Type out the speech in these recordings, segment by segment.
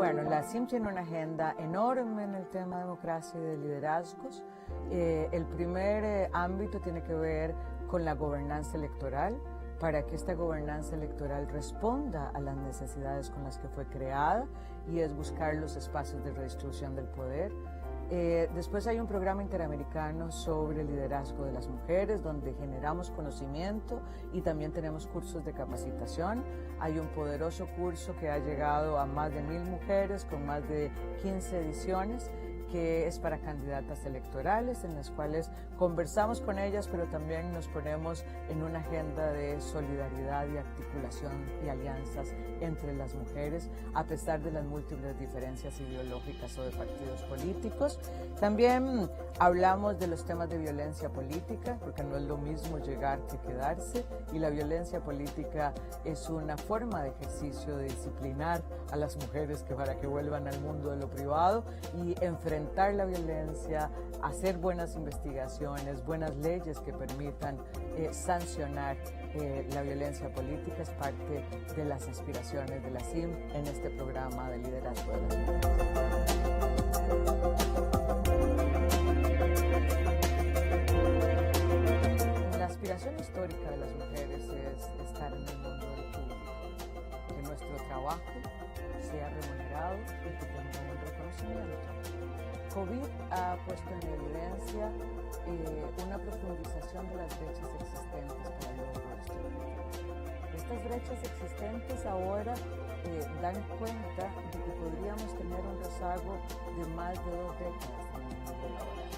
Bueno, la CIM tiene una agenda enorme en el tema de democracia y de liderazgos. El primer ámbito tiene que ver con la gobernanza electoral, para que esta gobernanza electoral responda a las necesidades con las que fue creada, y es buscar los espacios de redistribución del poder. Después hay un programa interamericano sobre liderazgo de las mujeres, donde generamos conocimiento y también tenemos cursos de capacitación. Hay un poderoso curso que ha llegado a más de 1000 mujeres con más de 15 ediciones, que es para candidatas electorales, en las cuales conversamos con ellas, pero también nos ponemos en una agenda de solidaridad y articulación y alianzas entre las mujeres, a pesar de las múltiples diferencias ideológicas o de partidos políticos. También hablamos de los temas de violencia política, porque no es lo mismo llegar que quedarse, y la violencia política es una forma de ejercicio de disciplinar a las mujeres para que vuelvan al mundo de lo privado y enfrentar la violencia, hacer buenas investigaciones, buenas leyes que permitan sancionar la violencia política. Es parte de las aspiraciones de la CIM en este programa de liderazgo de las mujeres. La aspiración histórica de las mujeres es estar en el mundo del público, que nuestro trabajo sea remunerado y que tenga un reconocimiento. COVID ha puesto en evidencia una profundización de las brechas existentes para el logro de este objetivo. Estas brechas existentes ahora dan cuenta de que podríamos tener un rezago de más de 2 décadas en el mundo laboral.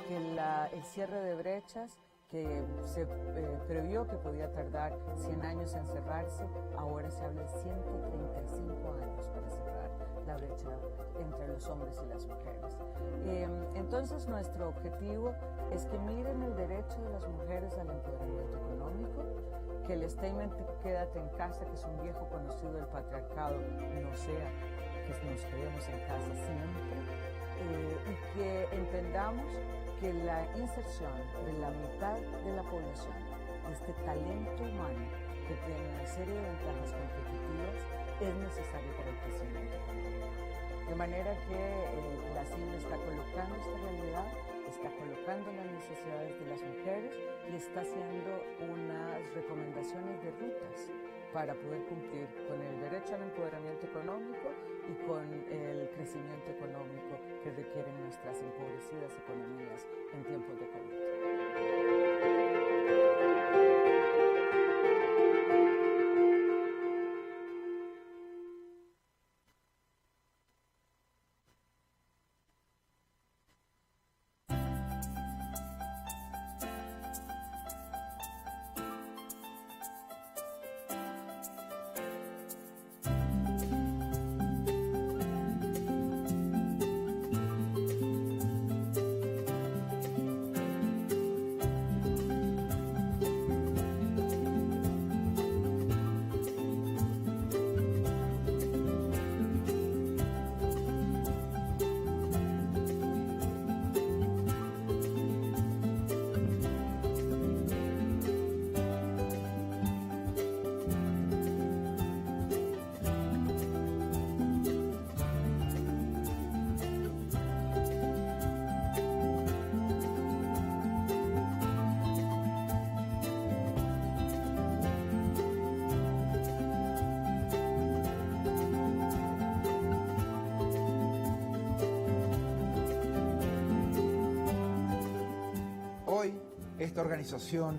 Que el cierre de brechas, que se previó que podía tardar 100 años en cerrarse, ahora se habla de 135 años para cerrar la brecha entre los hombres y las mujeres. Entonces, nuestro objetivo es que miren el derecho de las mujeres al empoderamiento económico, que el statement "quédate en casa", que es un viejo conocido del patriarcado, no sea que nos quedemos en casa siempre, y que entendamos que la inserción de la mitad de la población, de este talento humano que tiene una serie de ventajas competitivas, es necesario para el crecimiento económico. De manera que la CIM está colocando esta realidad, está colocando las necesidades de las mujeres y está haciendo unas recomendaciones de rutas para poder cumplir con el derecho al empoderamiento económico y con el crecimiento económico que requieren nuestras empobrecidas economías en tiempos de COVID. Esta organización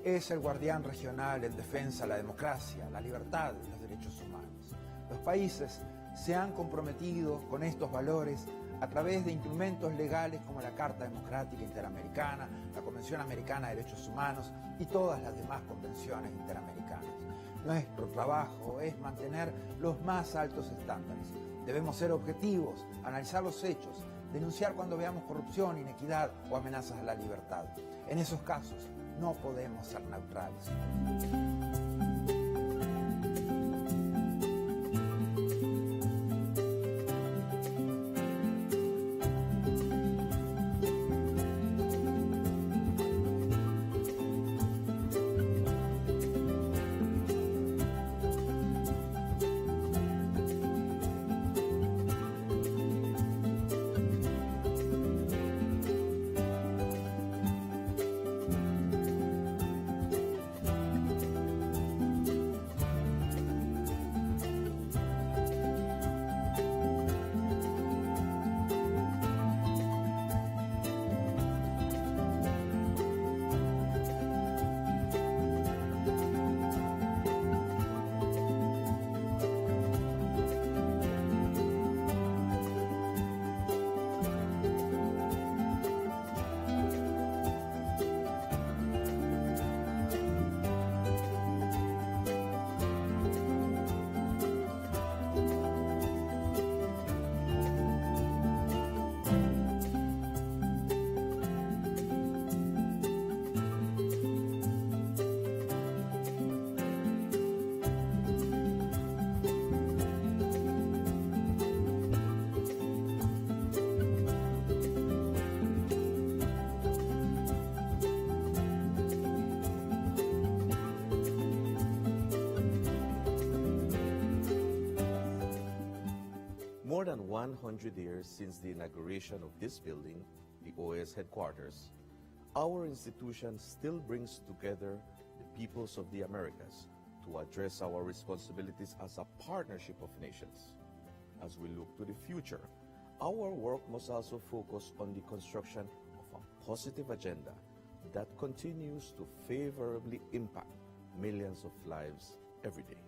es el guardián regional en defensa de la democracia, la libertad y los derechos humanos. Los países se han comprometido con estos valores a través de instrumentos legales como la Carta Democrática Interamericana, la Convención Americana de Derechos Humanos y todas las demás convenciones interamericanas. Nuestro trabajo es mantener los más altos estándares. Debemos ser objetivos, analizar los hechos, denunciar cuando veamos corrupción, inequidad o amenazas a la libertad. En esos casos no podemos ser neutrales. than 100 years since the inauguration of this building, the OAS headquarters, our institution still brings together the peoples of the Americas to address our responsibilities as a partnership of nations. As we look to the future, our work must also focus on the construction of a positive agenda that continues to favorably impact millions of lives every day.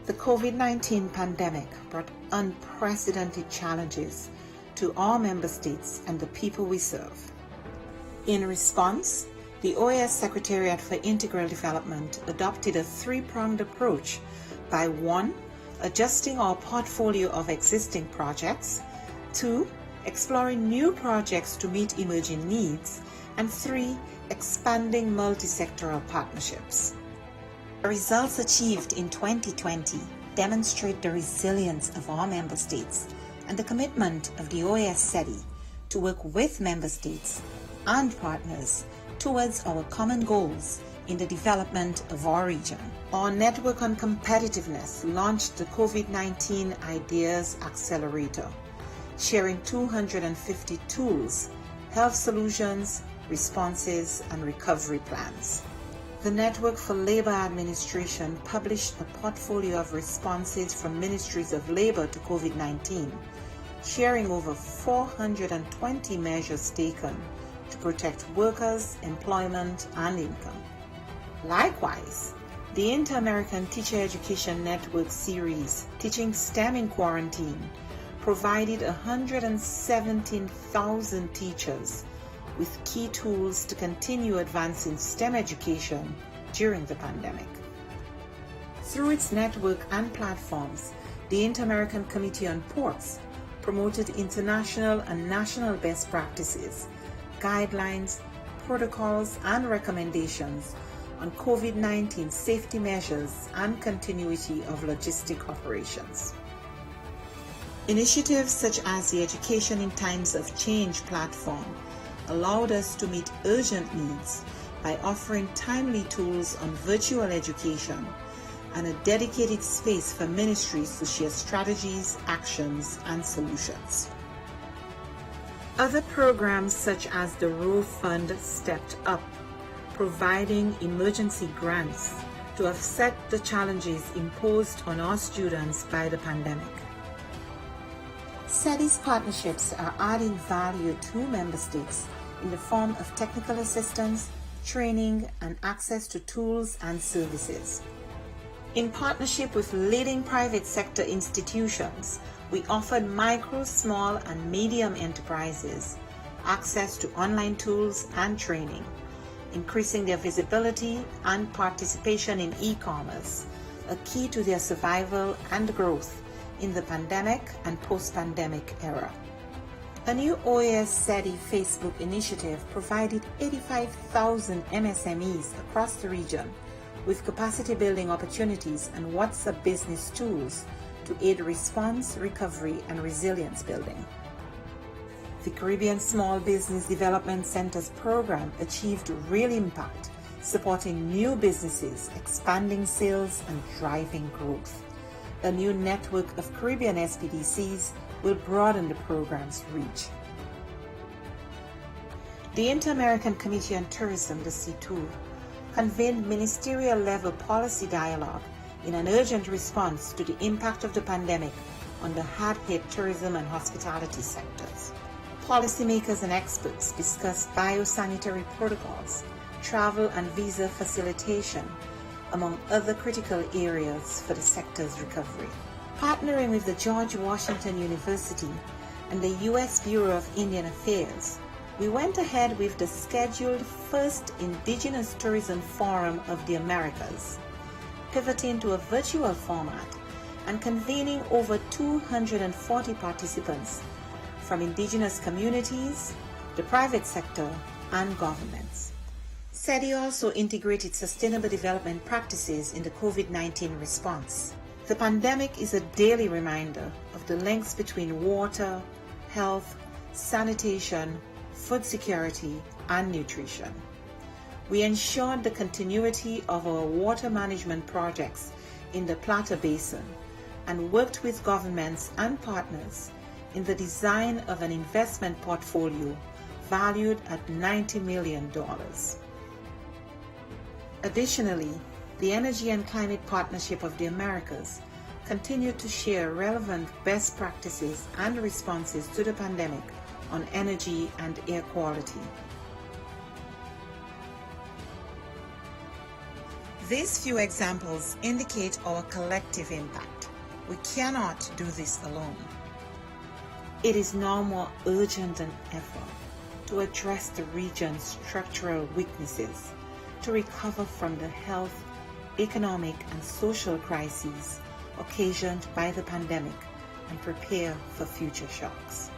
The COVID-19 pandemic brought unprecedented challenges to our member states and the people we serve. In response, the OAS Secretariat for Integral Development adopted a three-pronged approach by 1. Adjusting our portfolio of existing projects, 2. Exploring new projects to meet emerging needs, and 3. Expanding multi-sectoral partnerships. The results achieved in 2020 demonstrate the resilience of our member states and the commitment of the OAS SETI to work with member states and partners towards our common goals in the development of our region. Our Network on Competitiveness launched the COVID-19 Ideas Accelerator, sharing 250 tools, health solutions, responses, and recovery plans. The Network for Labor Administration published a portfolio of responses from ministries of labor to COVID-19, sharing over 420 measures taken to protect workers, employment, and income. Likewise, the Inter-American Teacher Education Network series, Teaching STEM in Quarantine, provided 117,000 teachers with key tools to continue advancing STEM education during the pandemic. Through its network and platforms, the Inter-American Committee on Ports promoted international and national best practices, guidelines, protocols, and recommendations on COVID-19 safety measures and continuity of logistic operations. Initiatives such as the Education in Times of Change platform allowed us to meet urgent needs by offering timely tools on virtual education and a dedicated space for ministries to share strategies, actions, and solutions. Other programs such as the Row Fund stepped up, providing emergency grants to offset the challenges imposed on our students by the pandemic. SETI's partnerships are adding value to member states in the form of technical assistance, training, and access to tools and services. In partnership with leading private sector institutions, we offered micro, small, and medium enterprises access to online tools and training, increasing their visibility and participation in e-commerce, a key to their survival and growth in the pandemic and post-pandemic era. A new OAS SETI Facebook initiative provided 85,000 MSMEs across the region with capacity building opportunities and WhatsApp business tools to aid response, recovery, and resilience building. The Caribbean Small Business Development Center's program achieved real impact, supporting new businesses, expanding sales, and driving growth. A new network of Caribbean SPDCs will broaden the program's reach. The Inter-American Committee on Tourism, the C2, convened ministerial-level policy dialogue in an urgent response to the impact of the pandemic on the hard-hit tourism and hospitality sectors. Policymakers and experts discussed biosanitary protocols, travel and visa facilitation, among other critical areas for the sector's recovery. Partnering with the George Washington University and the U.S. Bureau of Indian Affairs, we went ahead with the scheduled first Indigenous Tourism Forum of the Americas, pivoting to a virtual format and convening over 240 participants from indigenous communities, the private sector, and governments. SETI also integrated sustainable development practices in the COVID-19 response. The pandemic is a daily reminder of the links between water, health, sanitation, food security, and nutrition. We ensured the continuity of our water management projects in the Plata Basin and worked with governments and partners in the design of an investment portfolio valued at $90 million. Additionally, the Energy and Climate Partnership of the Americas continued to share relevant best practices and responses to the pandemic on energy and air quality. These few examples indicate our collective impact. We cannot do this alone. It is now more urgent than ever to address the region's structural weaknesses, to recover from the health, economic, and social crises occasioned by the pandemic and prepare for future shocks.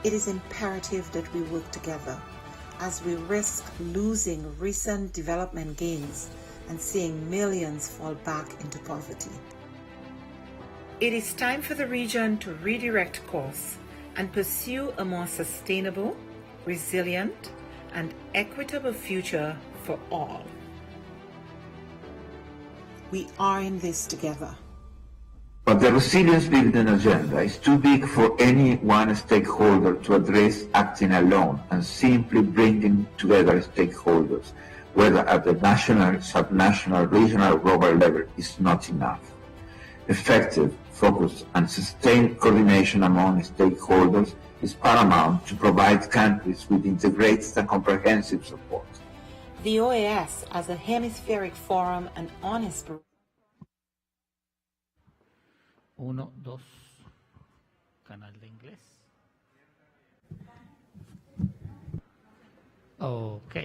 It is imperative that we work together as we risk losing recent development gains and seeing millions fall back into poverty. It is time for the region to redirect course and pursue a more sustainable, resilient, and equitable future for all. We are in this together. But the resilience building agenda is too big for any one stakeholder to address acting alone, and simply bringing together stakeholders, whether at the national, subnational, regional, or global level, is not enough. Effective, focused, and sustained coordination among stakeholders is paramount to provide countries with integrated and comprehensive support. The OAS as a hemispheric forum and honest. 1, 2, canal de inglés. Ok.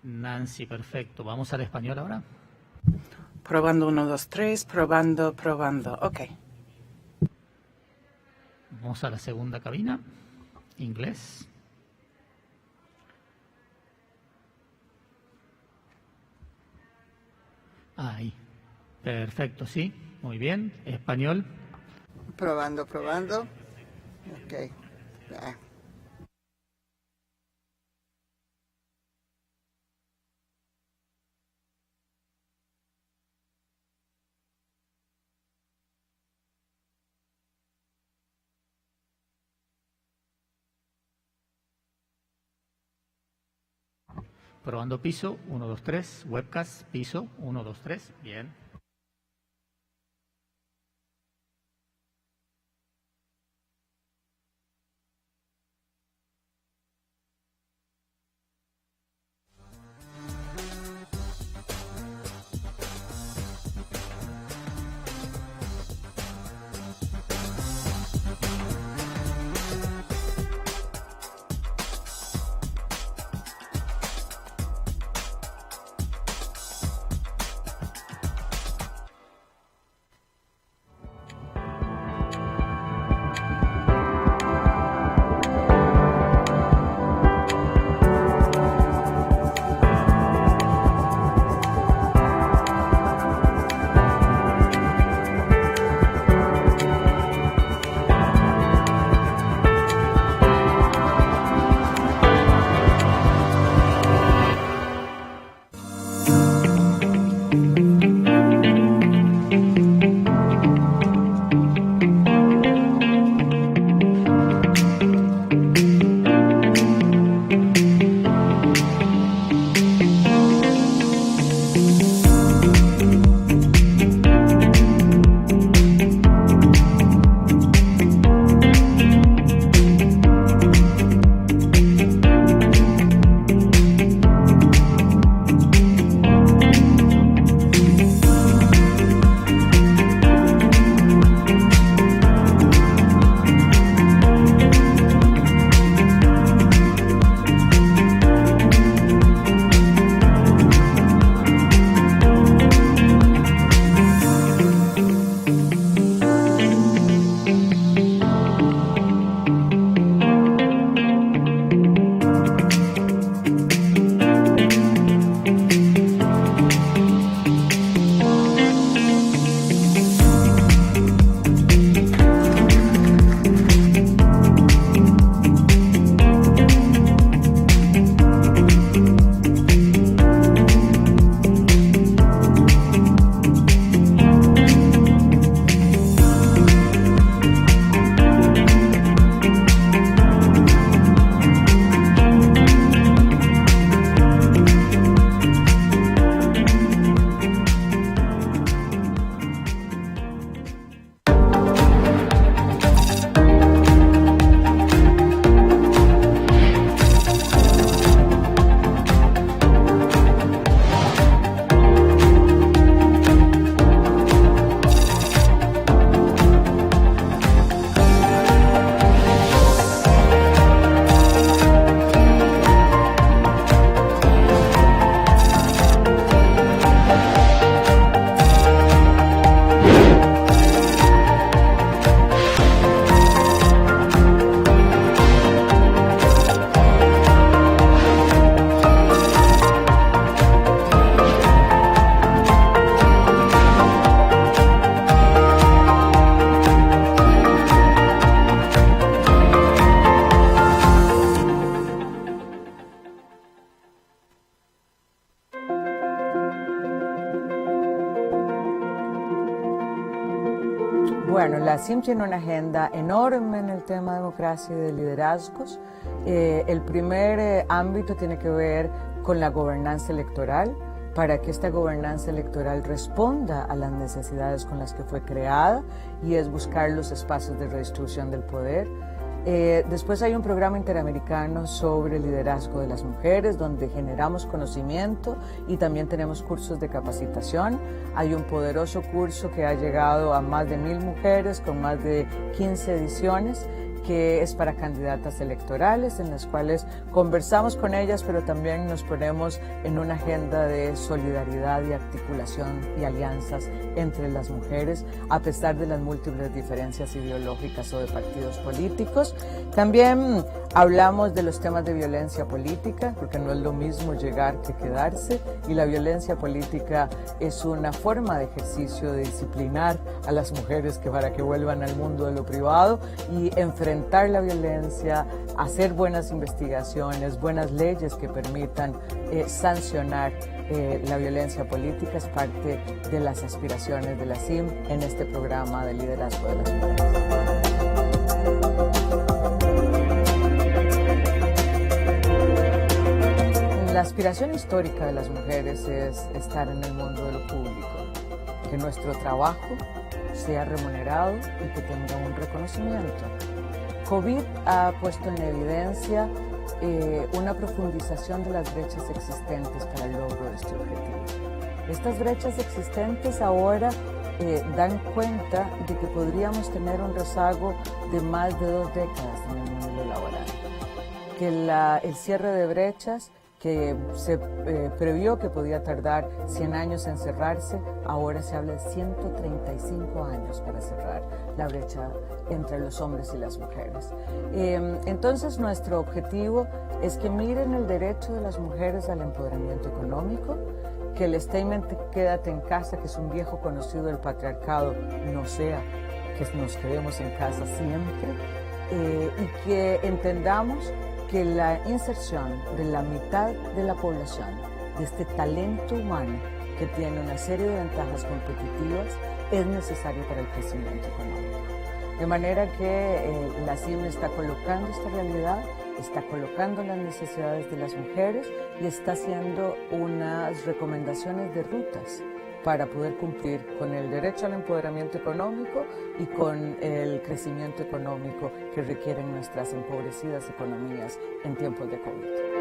Nancy, perfecto. ¿Vamos al español ahora? Probando 1, 2, 3, probando, probando. Ok. Vamos a la segunda cabina. Inglés. Ahí. Perfecto, sí. Muy bien. Español. Probando, probando. Ok. Probando piso. 1, 2, 3. Webcast. Piso. 1, 2, 3. Bien. Bueno, la CIM tiene una agenda enorme en el tema de democracia y de liderazgos. El primer ámbito tiene que ver con la gobernanza electoral, para que esta gobernanza electoral responda a las necesidades con las que fue creada, y es buscar los espacios de redistribución del poder. Después hay un programa interamericano sobre liderazgo de las mujeres, donde generamos conocimiento y también tenemos cursos de capacitación. Hay un poderoso curso que ha llegado a más de 1000 mujeres con más de 15 ediciones, que es para candidatas electorales, en las cuales conversamos con ellas, pero también nos ponemos en una agenda de solidaridad y articulación y alianzas entre las mujeres, a pesar de las múltiples diferencias ideológicas o de partidos políticos. También hablamos de los temas de violencia política, porque no es lo mismo llegar que quedarse, y la violencia política es una forma de ejercicio de disciplinar a las mujeres para que vuelvan al mundo de lo privado y enfrentar la violencia, hacer buenas investigaciones, buenas leyes que permitan sancionar la violencia política. Es parte de las aspiraciones de la CIM en este programa de liderazgo de las mujeres. La aspiración histórica de las mujeres es estar en el mundo de lo público, que nuestro trabajo sea remunerado y que tenga un reconocimiento. COVID ha puesto en evidencia una profundización de las brechas existentes para el logro de este objetivo. Estas brechas existentes ahora dan cuenta de que podríamos tener un rezago de más de 2 décadas en el mundo laboral, que el cierre de brechas que se previó que podía tardar 100 años en cerrarse, ahora se habla de 135 años para cerrar la brecha entre los hombres y las mujeres. Entonces, nuestro objetivo es que miren el derecho de las mujeres al empoderamiento económico, que el statement "quédate en casa", que es un viejo conocido del patriarcado, no sea que nos quedemos en casa siempre, y que entendamos que la inserción de la mitad de la población, de este talento humano que tiene una serie de ventajas competitivas, es necesario para el crecimiento económico. De manera que la CIM está colocando esta realidad, está colocando las necesidades de las mujeres y está haciendo unas recomendaciones de rutas para poder cumplir con el derecho al empoderamiento económico y con el crecimiento económico que requieren nuestras empobrecidas economías en tiempos de COVID.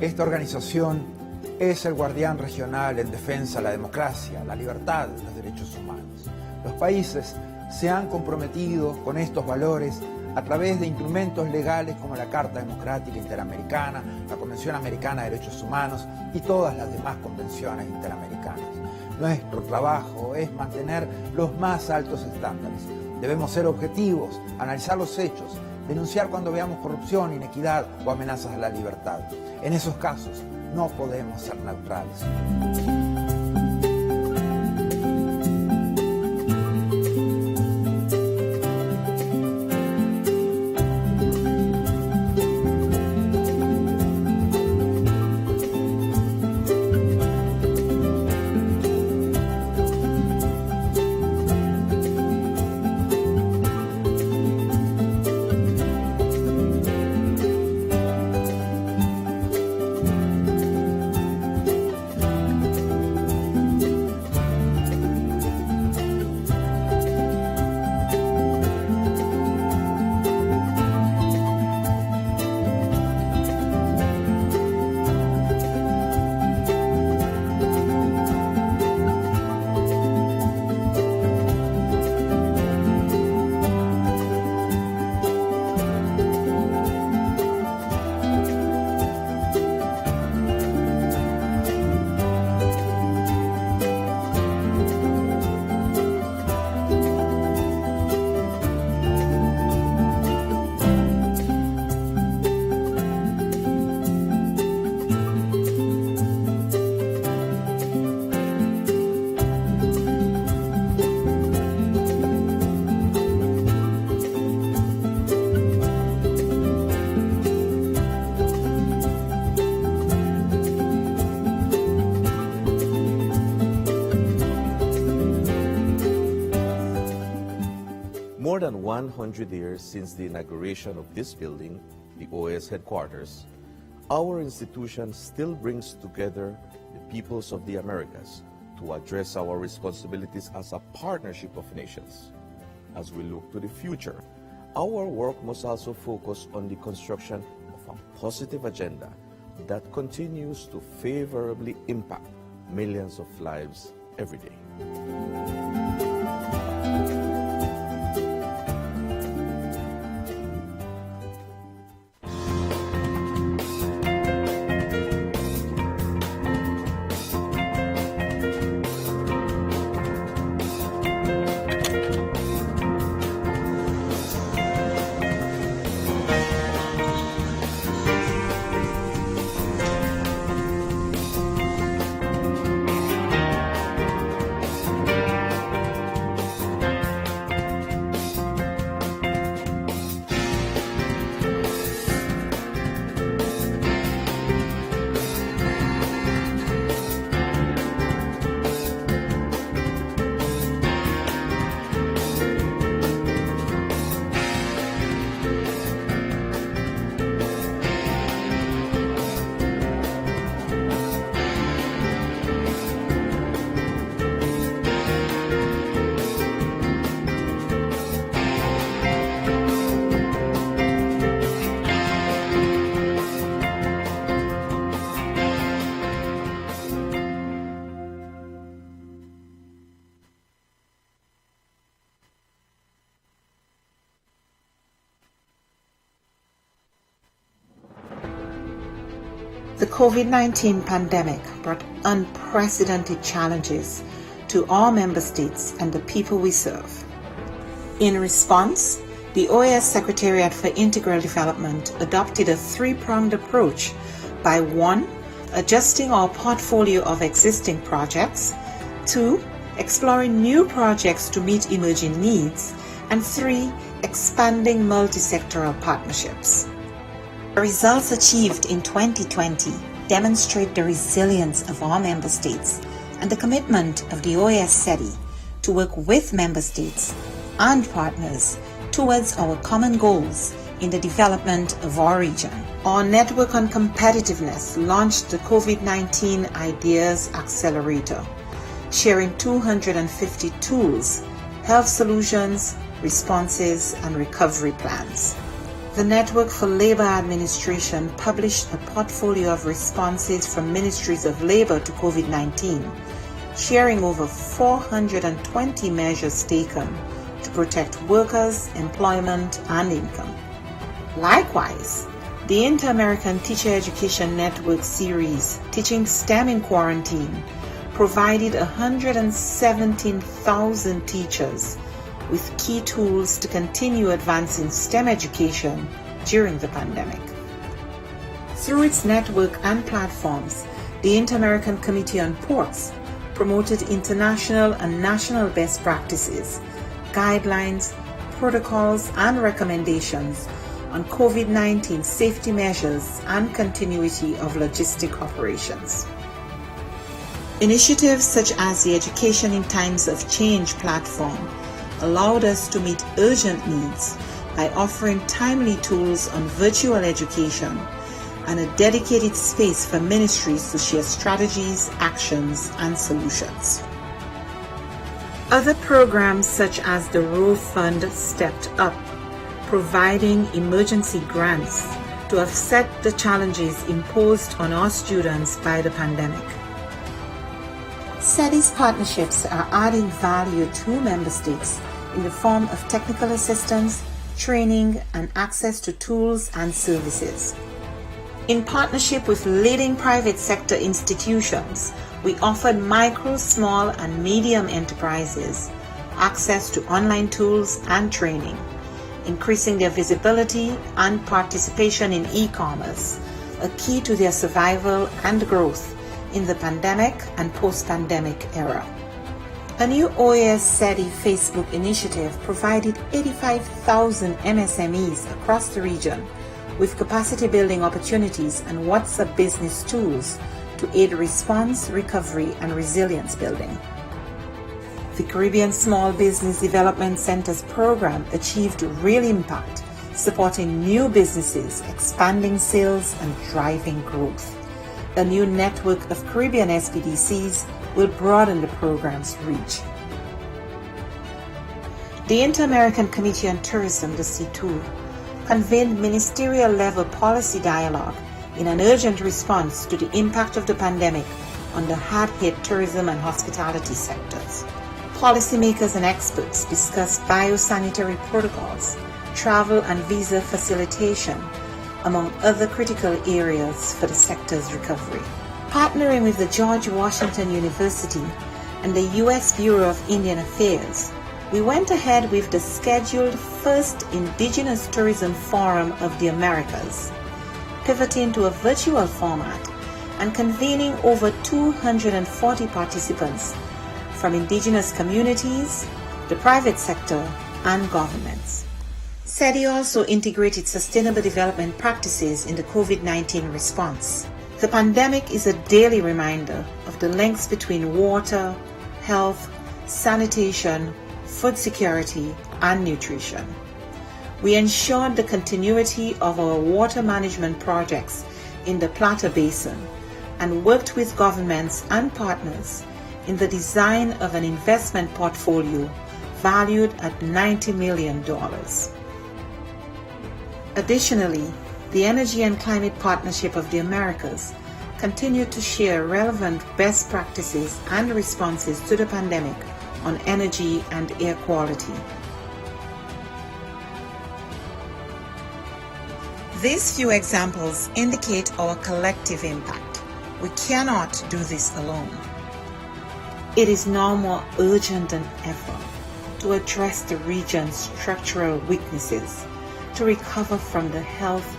Esta organización es el guardián regional en defensa de la democracia, la libertad y los derechos humanos. Los países se han comprometido con estos valores a través de instrumentos legales como la Carta Democrática Interamericana, la Convención Americana de Derechos Humanos y todas las demás convenciones interamericanas. Nuestro trabajo es mantener los más altos estándares. Debemos ser objetivos, analizar los hechos, denunciar cuando veamos corrupción, inequidad o amenazas a la libertad. En esos casos, no podemos ser neutrales. more than 100 years since the inauguration of this building, the OAS headquarters, our institution still brings together the peoples of the Americas to address our responsibilities as a partnership of nations. As we look to the future, our work must also focus on the construction of a positive agenda that continues to favorably impact millions of lives every day. The COVID-19 pandemic brought unprecedented challenges to all member states and the people we serve. In response, the OAS Secretariat for Integral Development adopted a three-pronged approach by 1. Adjusting our portfolio of existing projects, 2. Exploring new projects to meet emerging needs, and 3. Expanding multi-sectoral partnerships. The results achieved in 2020 demonstrate the resilience of our member states and the commitment of the OAS SETI to work with member states and partners towards our common goals in the development of our region. Our Network on Competitiveness launched the COVID-19 Ideas Accelerator, sharing 250 tools, health solutions, responses, and recovery plans. The Network for Labor Administration published a portfolio of responses from ministries of labor to COVID-19, sharing over 420 measures taken to protect workers, employment, and income. Likewise, the Inter-American Teacher Education Network series, Teaching STEM in Quarantine, provided 117,000 teachers with key tools to continue advancing STEM education during the pandemic. Through its network and platforms, the Inter-American Committee on Ports promoted international and national best practices, guidelines, protocols, and recommendations on COVID-19 safety measures and continuity of logistic operations. Initiatives such as the Education in Times of Change platform allowed us to meet urgent needs by offering timely tools on virtual education and a dedicated space for ministries to share strategies, actions, and solutions. Other programs such as the Row Fund stepped up, providing emergency grants to offset the challenges imposed on our students by the pandemic. SETI's partnerships are adding value to member states in the form of technical assistance, training, and access to tools and services. In partnership with leading private sector institutions, we offered micro, small, and medium enterprises access to online tools and training, increasing their visibility and participation in e-commerce, a key to their survival and growth in the pandemic and post-pandemic era. A new OAS SETI Facebook initiative provided 85,000 MSMEs across the region with capacity building opportunities and WhatsApp business tools to aid response, recovery, and resilience building. The Caribbean Small Business Development Centers program achieved real impact, supporting new businesses, expanding sales, and driving growth. A new network of Caribbean SPDCs will broaden the program's reach. The Inter-American Committee on Tourism, the C2, convened ministerial-level policy dialogue in an urgent response to the impact of the pandemic on the hard-hit tourism and hospitality sectors. Policymakers and experts discussed biosanitary protocols, travel and visa facilitation, among other critical areas for the sector's recovery. Partnering with the George Washington University and the U.S. Bureau of Indian Affairs, we went ahead with the scheduled first Indigenous Tourism Forum of the Americas, pivoting to a virtual format and convening over 240 participants from indigenous communities, the private sector, and governments. SETI also integrated sustainable development practices in the COVID-19 response. The pandemic is a daily reminder of the links between water, health, sanitation, food security, and nutrition. We ensured the continuity of our water management projects in the Plata Basin and worked with governments and partners in the design of an investment portfolio valued at $90 million. Additionally, the Energy and Climate Partnership of the Americas continued to share relevant best practices and responses to the pandemic on energy and air quality. These few examples indicate our collective impact. We cannot do this alone. It is now more urgent than ever to address the region's structural weaknesses, to recover from the health,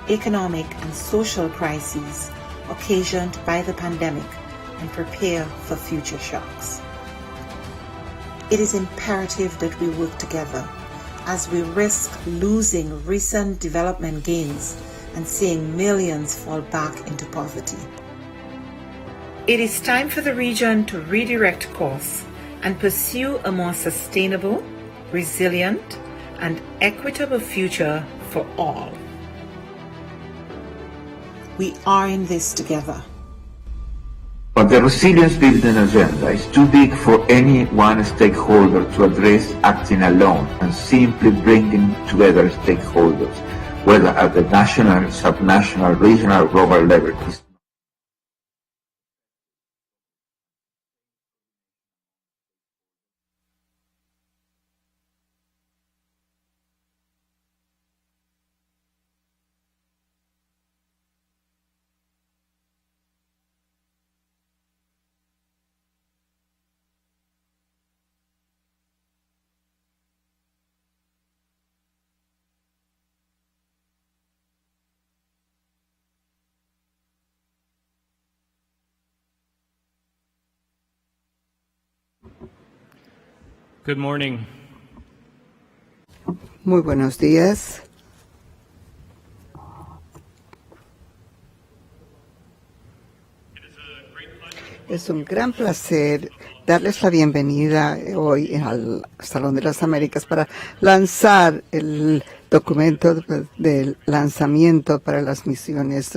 economic, and social crises occasioned by the pandemic and prepare for future shocks. It is imperative that we work together as we risk losing recent development gains and seeing millions fall back into poverty. It is time for the region to redirect course and pursue a more sustainable, resilient, and equitable future for all. We are in this together. But the resilience building agenda is too big for any one stakeholder to address acting alone and simply bringing together stakeholders, whether at the national, subnational, regional, or global level. Good morning. Muy buenos días. Es un gran placer darles la bienvenida hoy al Salón de las Américas para lanzar el documento del lanzamiento para las misiones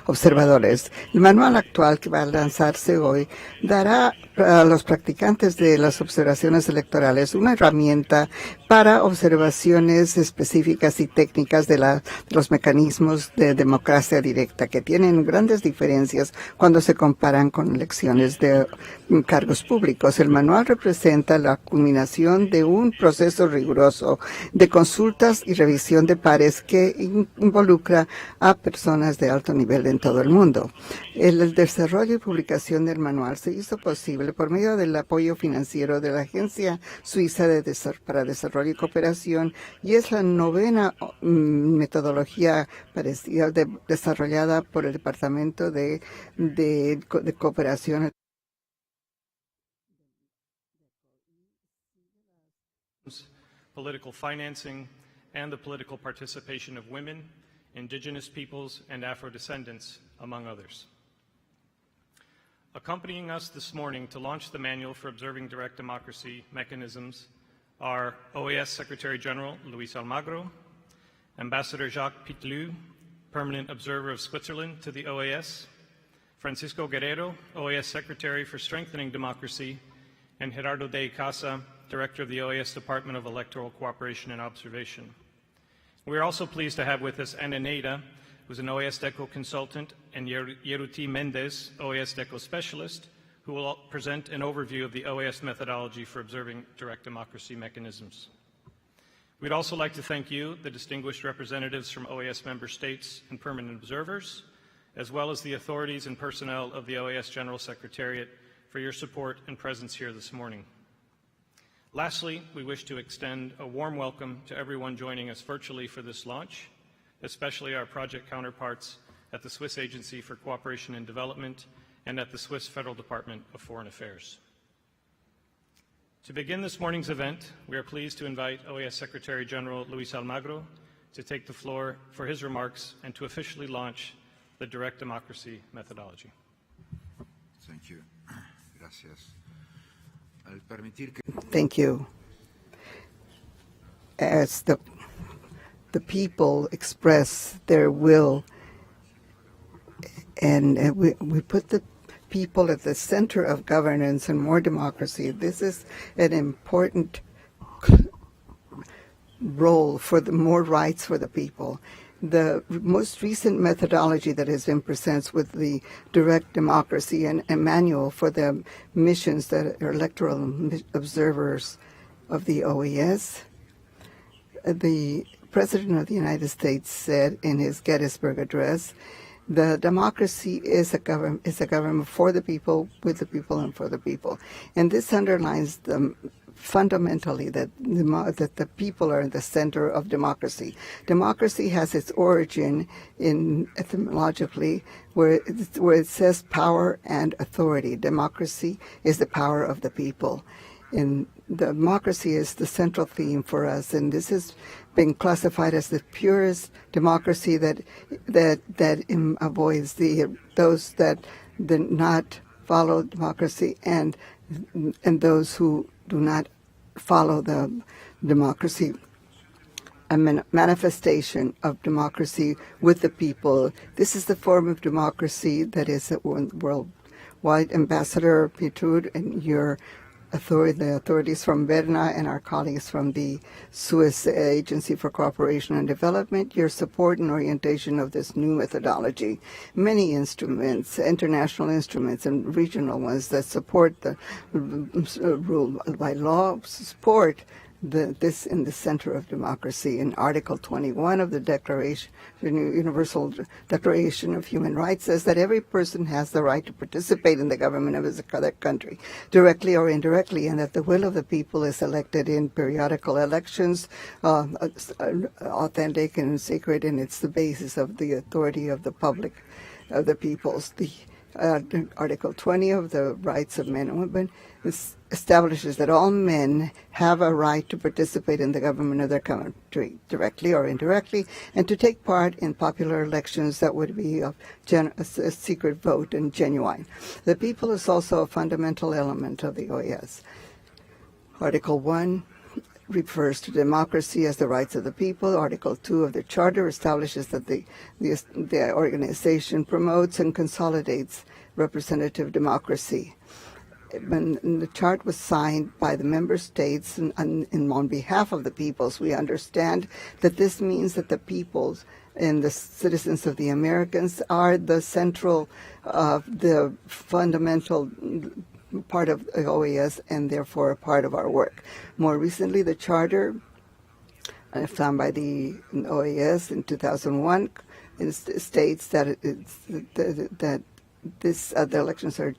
observadores. El manual actual que va a lanzarse hoy dará a los practicantes de las observaciones electorales una herramienta para observaciones específicas y técnicas de los mecanismos de democracia directa, que tienen grandes diferencias cuando se comparan con elecciones de cargos públicos. El manual representa la culminación de un proceso riguroso de consultas y revisión de pares que involucra a personas de alto nivel en todo el mundo. El desarrollo y publicación del manual se hizo posible por medio del apoyo financiero de la Agencia Suiza para Desarrollo y Cooperación, y es la novena metodología parecida desarrollada por el Departamento de Cooperación. Political financing and the political participation of women, indigenous peoples, and Afro-descendants, among others. Accompanying us this morning to launch the Manual for Observing Direct Democracy Mechanisms are OAS Secretary General Luis Almagro, Ambassador Jacques Pitelu, Permanent Observer of Switzerland to the OAS, Francisco Guerrero, OAS Secretary for Strengthening Democracy, and Gerardo de Icaza, Director of the OAS Department of Electoral Cooperation and Observation. We are also pleased to have with us Ana Neira, who's an OAS DECO consultant, and Yeruti Mendez, OAS DECO specialist, who will present an overview of the OAS methodology for observing direct democracy mechanisms. We'd also like to thank you, the distinguished representatives from OAS member states and permanent observers, as well as the authorities and personnel of the OAS General Secretariat for your support and presence here this morning. Lastly, we wish to extend a warm welcome to everyone joining us virtually for this launch, especially our project counterparts at the Swiss Agency for Cooperation and Development and at the Swiss Federal Department of Foreign Affairs. To begin this morning's event, we are pleased to invite OAS Secretary General Luis Almagro to take the floor for his remarks and to officially launch the direct democracy methodology. Thank you. Gracias. Al permitir que... Thank you. As the people express their will, and we put the people at the center of governance and more democracy. This is an important role for the more rights for the people. The most recent methodology that has been presented with the direct democracy and a manual for the missions that are electoral observers of the OAS. The President of the United States said in his Gettysburg Address, the democracy is a government for the people, with the people, and for the people. And this underlines fundamentally that the people are in the center of democracy. Democracy has its origin etymologically where it says power and authority. Democracy is the power of the people. And democracy is the central theme for us, and this has been classified as the purest democracy that avoids those that do not follow democracy and those who do not follow the democracy. A manifestation of democracy with the people. This is the form of democracy that is worldwide. Ambassador Pitud and the authorities from Berna and our colleagues from the Swiss Agency for Cooperation and Development, your support and orientation of this new methodology. Many instruments, international instruments and regional ones that support the rule by law, support this in the center of democracy. In Article 21 of the Universal Declaration of Human Rights says that every person has the right to participate in the government of his other country, directly or indirectly, and that the will of the people is elected in periodical elections, authentic and sacred, and it's the basis of the authority of the public, of the peoples. Article 20 of the Rights of Men and Women establishes that all men have a right to participate in the government of their country, directly or indirectly, and to take part in popular elections that would be a secret vote and genuine. The people is also a fundamental element of the OAS. Article 1 refers to democracy as the rights of the people. Article 2 of the Charter establishes that the organization promotes and consolidates representative democracy. When the chart was signed by the member states and on behalf of the peoples, we understand that this means that the peoples and the citizens of the Americans are the central, the fundamental part of the OAS and therefore a part of our work. More recently, the charter found by the OAS in 2001 states that the elections are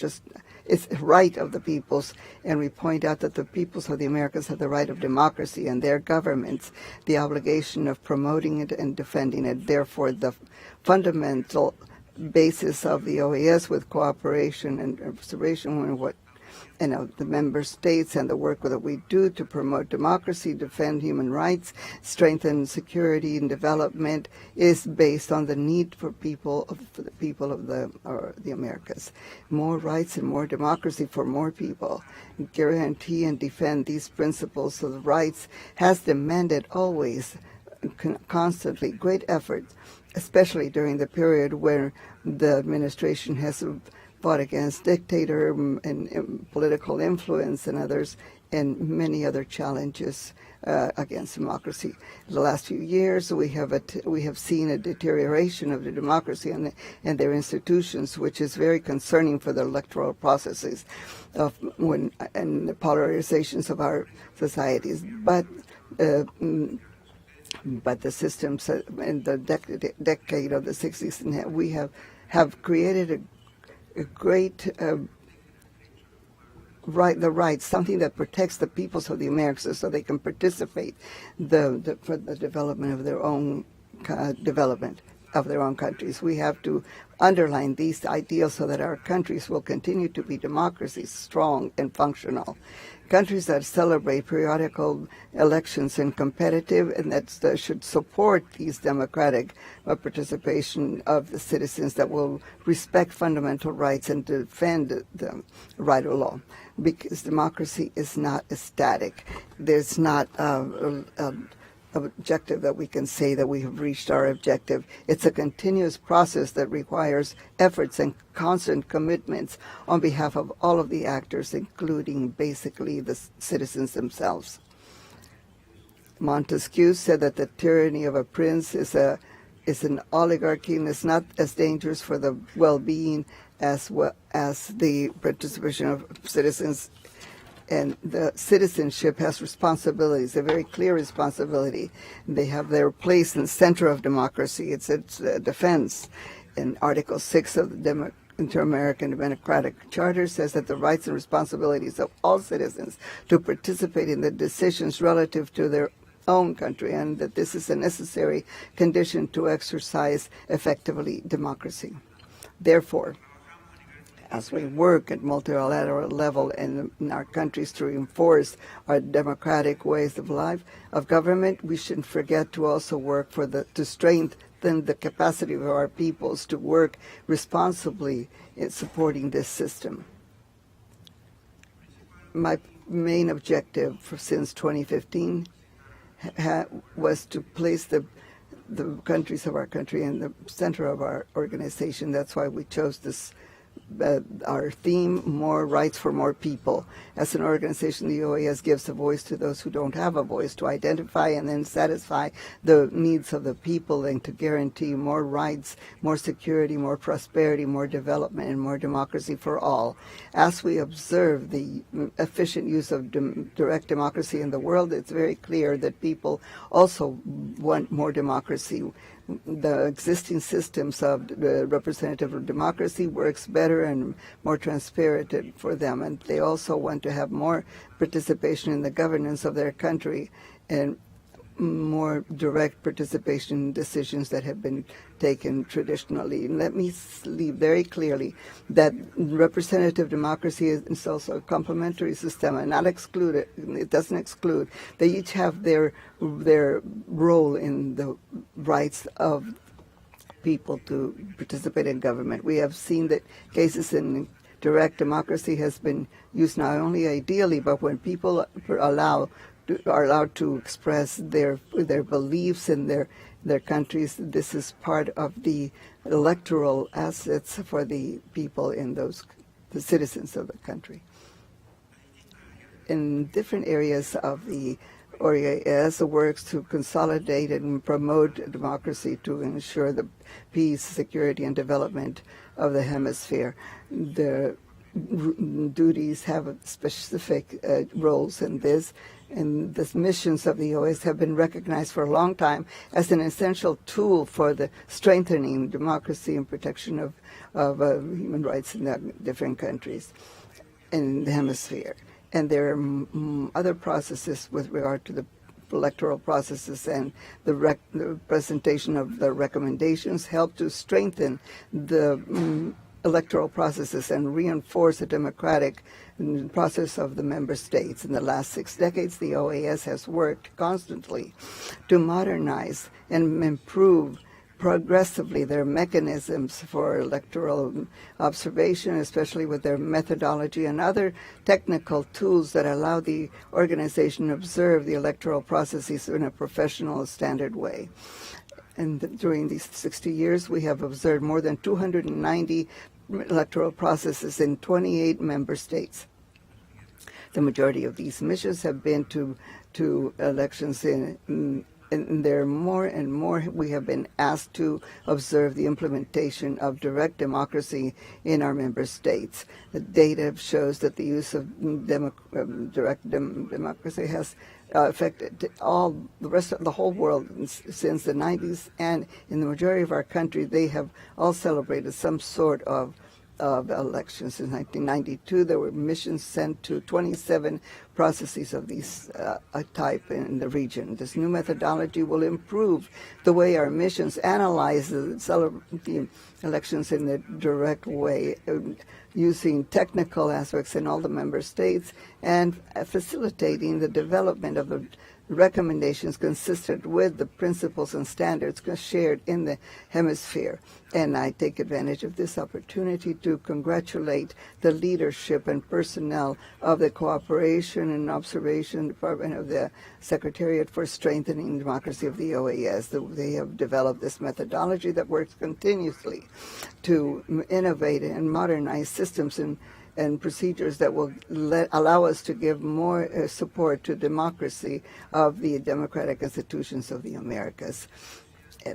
it's a right of the peoples, and we point out that the peoples of the Americas have the right of democracy and their governments the obligation of promoting it and defending it. Therefore, the fundamental basis of the OAS with cooperation and observation of the member states and the work that we do to promote democracy, defend human rights, strengthen security and development is based on the need for the people of the Americas. More rights and more democracy for more people. Guarantee and defend these principles of rights has demanded always, constantly, great effort, especially during the period where the administration has fought against dictator and political influence and others, and many other challenges against democracy. In the last few years, we have seen a deterioration of the democracy and their institutions, which is very concerning for the electoral processes and the polarizations of our societies. But the systems in the decade of the 60s, we have created a great rights, something that protects the peoples of the Americas so they can participate for the development of their own countries. We have to underline these ideals so that our countries will continue to be democracies, strong and functional. Countries that celebrate periodical elections and competitive, and that should support these democratic participation of the citizens that will respect fundamental rights and defend the right of law. Because democracy is not static. There's not an objective that we can say that we have reached our objective. It's a continuous process that requires efforts and constant commitments on behalf of all of the actors, including basically the citizens themselves. Montesquieu said that the tyranny of a prince is an oligarchy and is not as dangerous for the well-being as the participation of citizens. And the citizenship has responsibilities, a very clear responsibility. They have their place in the center of democracy. It's defense. And Article 6 of the Inter-American Democratic Charter says that the rights and responsibilities of all citizens to participate in the decisions relative to their own country, and that this is a necessary condition to exercise effectively democracy. Therefore, as we work at multilateral level in our countries to reinforce our democratic ways of life, of government, we shouldn't forget to also work to strengthen the capacity of our peoples to work responsibly in supporting this system. My main objective since 2015 was to place the countries of our country in the center of our organization. That's why we chose this our theme, more rights for more people. As an organization, the OAS gives a voice to those who don't have a voice, to identify and then satisfy the needs of the people and to guarantee more rights, more security, more prosperity, more development, and more democracy for all. As we observe the efficient use of direct democracy in the world, it's very clear that people also want more democracy. The existing systems of representative democracy works better and more transparent for them, and they also want to have more participation in the governance of their country and more direct participation in decisions that have been taken traditionally. And let me leave very clearly that representative democracy is also a complementary system and not excluded. It doesn't exclude. They each have their role in the rights of people to participate in government. We have seen that cases in direct democracy has been used not only ideally, but when people are allowed to express their beliefs in their countries. This is part of the electoral assets for the people in the citizens of the country. In different areas of the OAS works to consolidate and promote democracy to ensure the peace, security, and development of the hemisphere. The duties have specific roles in this, and the missions of the OAS have been recognized for a long time as an essential tool for the strengthening democracy and protection of human rights in the different countries in the hemisphere. And there are other processes with regard to the electoral processes, and the presentation of the recommendations help to strengthen the electoral processes and reinforce the democratic process of the member states. In the last 6 decades, the OAS has worked constantly to modernize and improve progressively their mechanisms for electoral observation, especially with their methodology and other technical tools that allow the organization to observe the electoral processes in a professional, standard way. And during these 60 years, we have observed more than 290 electoral processes in 28 member states. The majority of these missions have been to elections and there are more and more we have been asked to observe the implementation of direct democracy in our member states. The data shows that the use of direct democracy has affected all the rest of the whole world since the 90s, and in the majority of our country, they have all celebrated some sort of elections. In 1992, there were missions sent to 27 processes of these type in the region. This new methodology will improve the way our missions analyze the elections in a direct way, using technical aspects in all the member states and facilitating the development of the recommendations consistent with the principles and standards shared in the hemisphere. And I take advantage of this opportunity to congratulate the leadership and personnel of the Cooperation and Observation Department of the Secretariat for Strengthening Democracy of the OAS. They have developed this methodology that works continuously to innovate and modernize systems and procedures that will allow us to give more support to democracy of the democratic institutions of the Americas.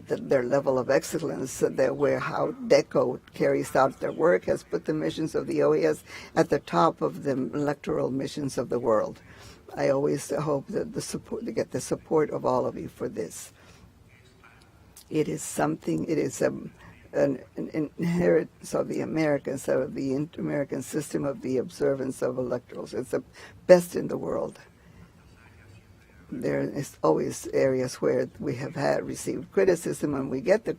Their level of excellence, how DECO carries out their work, has put the missions of the OAS at the top of the electoral missions of the world. I always hope that to get the support of all of you for this. It is an inheritance of the Americans, of the American system of the observance of electorals. It's the best in the world. There is always areas where we have received criticism, and we get the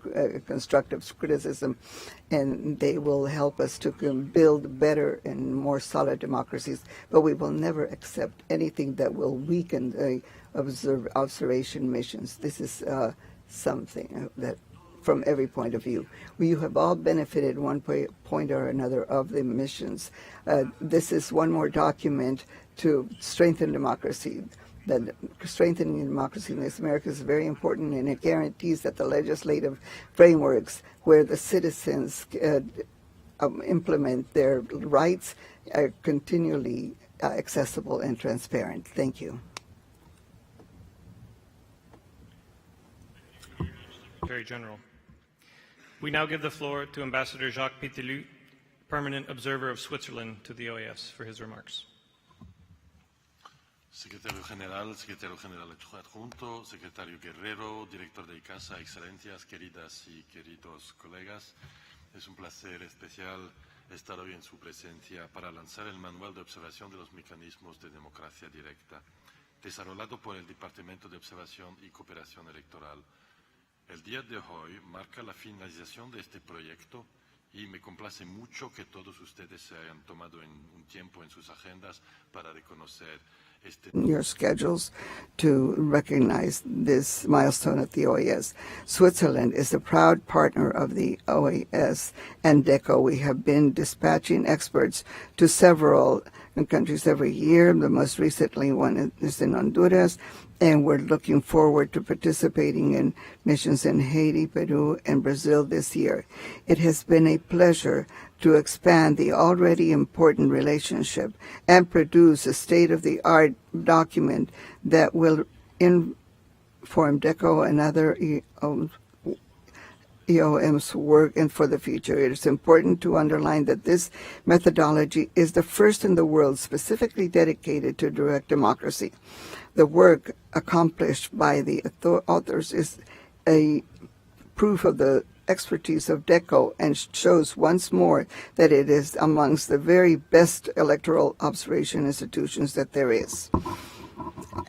constructive criticism, and they will help us to build better and more solid democracies. But we will never accept anything that will weaken the observation missions. This is something that, from every point of view, you have all benefited one point or another of the missions. This is one more document to strengthen democracy. That strengthening democracy in this America is very important, and it guarantees that the legislative frameworks where the citizens implement their rights are continually accessible and transparent. Thank you. Secretary General. We now give the floor to Ambassador Jacques Pitelu, Permanent Observer of Switzerland to the OAS, for his remarks. Secretario General Adjunto, Secretario Guerrero, Director de ICASA, Excelencias, queridas y queridos colegas, es un placer especial estar hoy en su presencia para lanzar el Manual de Observación de los Mecanismos de Democracia Directa, desarrollado por el Departamento de Observación y Cooperación Electoral. El día de hoy marca la finalización de este proyecto y me complace mucho que todos ustedes se hayan tomado un tiempo en sus agendas para reconocer your schedules to recognize this milestone at the OAS. Switzerland is a proud partner of the OAS and DECO. We have been dispatching experts to several countries every year. The most recently one is in Honduras, and we're looking forward to participating in missions in Haiti, Peru, and Brazil this year. It has been a pleasure to expand the already important relationship and produce a state-of-the-art document that will inform DECO and other EOM's work and for the future. It is important to underline that this methodology is the first in the world specifically dedicated to direct democracy. The work accomplished by the authors is a proof of the expertise of DECO and shows once more that it is amongst the very best electoral observation institutions that there is.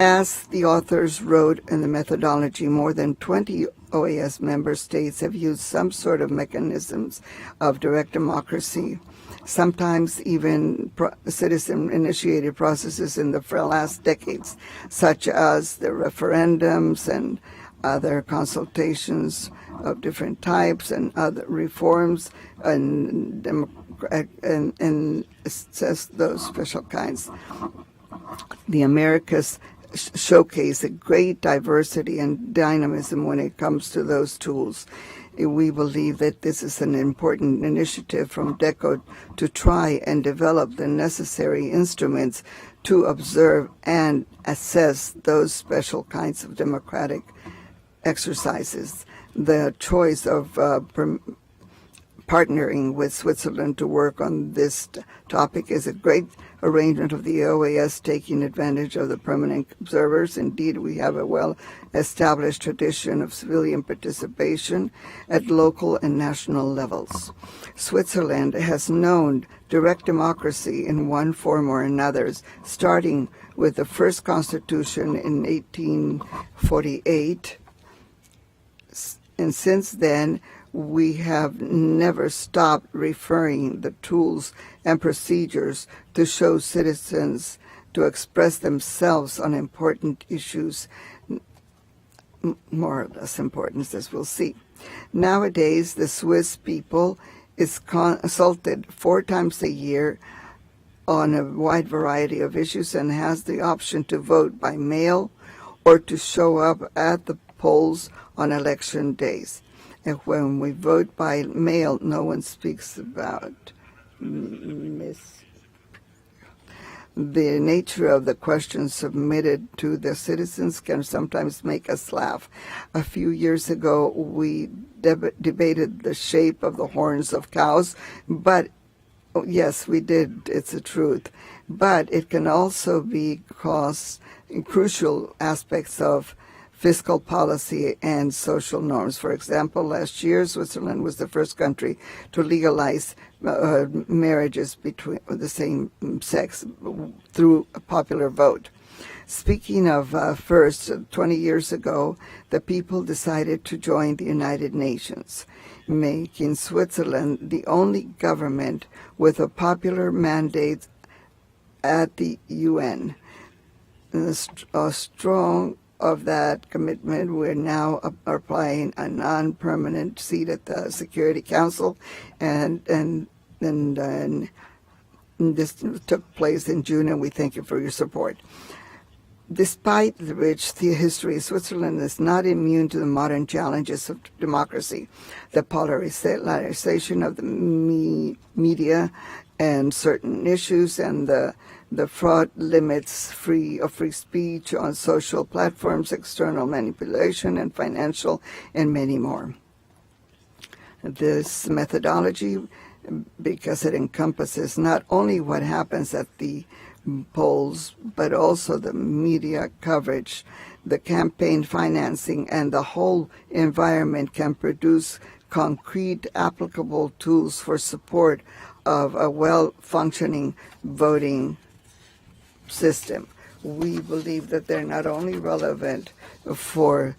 As the authors wrote in the methodology, more than 20 OAS member states have used some sort of mechanisms of direct democracy, sometimes even citizen-initiated processes in the last decades, such as the referendums and other consultations of different types and other reforms and those special kinds. The Americas showcase a great diversity and dynamism when it comes to those tools. We believe that this is an important initiative from DECO to try and develop the necessary instruments to observe and assess those special kinds of democratic exercises. The choice of partnering with Switzerland to work on this topic is a great arrangement of the OAS taking advantage of the permanent observers. Indeed, we have a well-established tradition of civilian participation at local and national levels. Switzerland has known direct democracy in one form or another, starting with the first constitution in 1848. And since then, we have never stopped referring the tools and procedures to show citizens to express themselves on important issues, more or less important, as we'll see. Nowadays, the Swiss people is consulted 4 times a year on a wide variety of issues and has the option to vote by mail or to show up at the polls on election days. And when we vote by mail, no one speaks about the nature of the questions submitted to the citizens can sometimes make us laugh. A few years ago, we debated the shape of the horns of cows, but yes, we did. It's the truth. But it can also be crucial aspects of fiscal policy and social norms. For example, last year, Switzerland was the first country to legalize marriages between the same sex through a popular vote. Speaking of first, 20 years ago, the people decided to join the United Nations, making Switzerland the only government with a popular mandate at the UN. Strong of that commitment, we're now applying a non-permanent seat at the Security Council, and this took place in June, and we thank you for your support. Despite the rich history, Switzerland is not immune to the modern challenges of democracy, the polarization of the media and certain issues, and the fraud limits free speech on social platforms, external manipulation, and financial, and many more. This methodology, because it encompasses not only what happens at the polls, but also the media coverage, the campaign financing, and the whole environment, can produce concrete, applicable tools for support of a well-functioning voting system. We believe that they're not only relevant for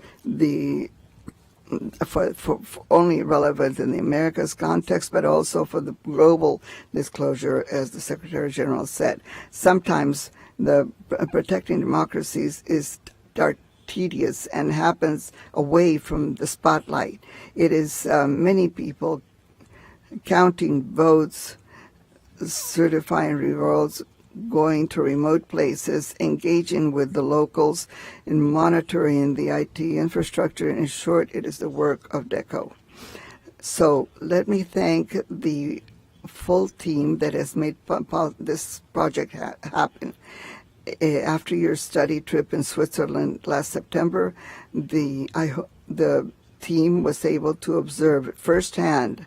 only relevant in the Americas context, but also for the global disclosure, as the Secretary General said. Sometimes the protecting democracies is tedious and happens away from the spotlight. It is many people counting votes, certifying results, going to remote places, engaging with the locals, and monitoring the IT infrastructure. In short, it is the work of DECO. So let me thank the full team that has made this project happen. After your study trip in Switzerland last September, the team was able to observe firsthand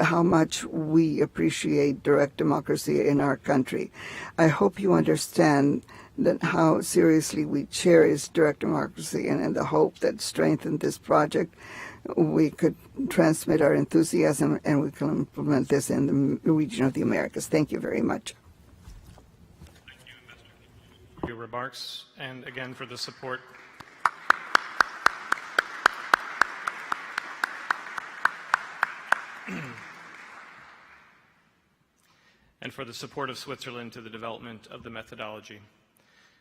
how much we appreciate direct democracy in our country. I hope you understand that how seriously we cherish direct democracy, and in the hope that strengthen this project, we could transmit our enthusiasm and we can implement this in the region of the Americas. Thank you very much. your remarks and again for the support. And for the support of Switzerland to the development of the methodology.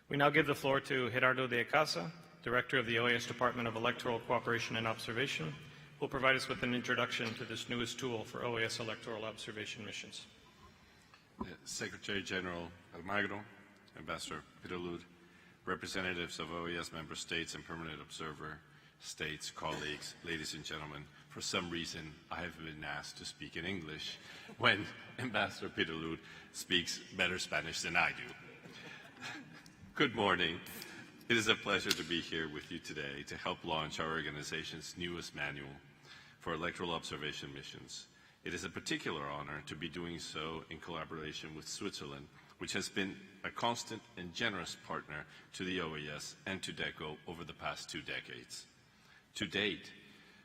We now give the floor to Gerardo de Casa, Director of the OAS Department of Electoral Cooperation and Observation, who will provide us with an introduction to this newest tool for OAS electoral observation missions. Secretary General Almagro, Ambassador Pitalud, representatives of OAS member states and permanent observer states, colleagues, ladies and gentlemen, for some reason I have been asked to speak in English when Ambassador Pitalud speaks better Spanish than I do. Good morning. It is a pleasure to be here with you today to help launch our organization's newest manual for electoral observation missions. It is a particular honor to be doing so in collaboration with Switzerland, which has been a constant and generous partner to the OAS and to DECO over the past 2 decades. To date,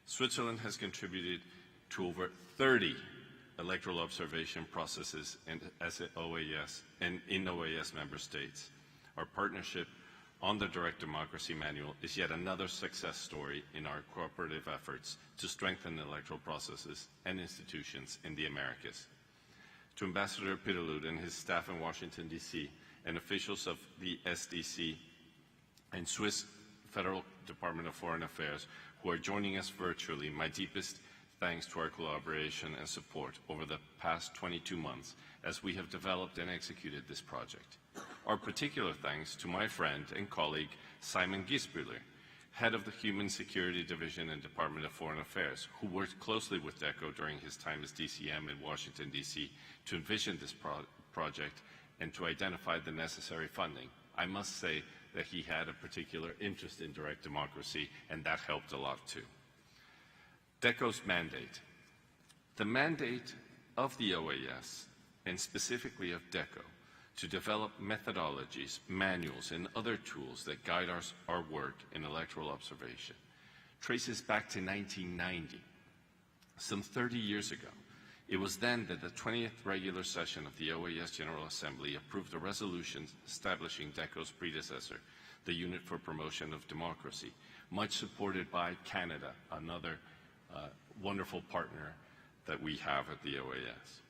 Switzerland has contributed to over 30 electoral observation processes as OAS and in OAS member states. Our partnership on the Direct Democracy Manual is yet another success story in our cooperative efforts to strengthen electoral processes and institutions in the Americas. To Ambassador Pitalud and his staff in Washington, D.C., and officials of the SDC and Swiss Federal Department of Foreign Affairs who are joining us virtually, my deepest thanks to our collaboration and support over the past 22 months as we have developed and executed this project. Our particular thanks to my friend and colleague Simon Gisbühler, head of the Human Security Division and Department of Foreign Affairs, who worked closely with DECO during his time as DCM in Washington, D.C. to envision this project and to identify the necessary funding. I must say that he had a particular interest in direct democracy, and that helped a lot too. DECO's mandate. The mandate of the OAS, and specifically of DECO, to develop methodologies, manuals, and other tools that guide our work in electoral observation traces back to 1990, some 30 years ago. It was then that the 20th regular session of the OAS General Assembly approved a resolution establishing DECO's predecessor, the Unit for Promotion of Democracy, much supported by Canada, another wonderful partner that we have at the OAS.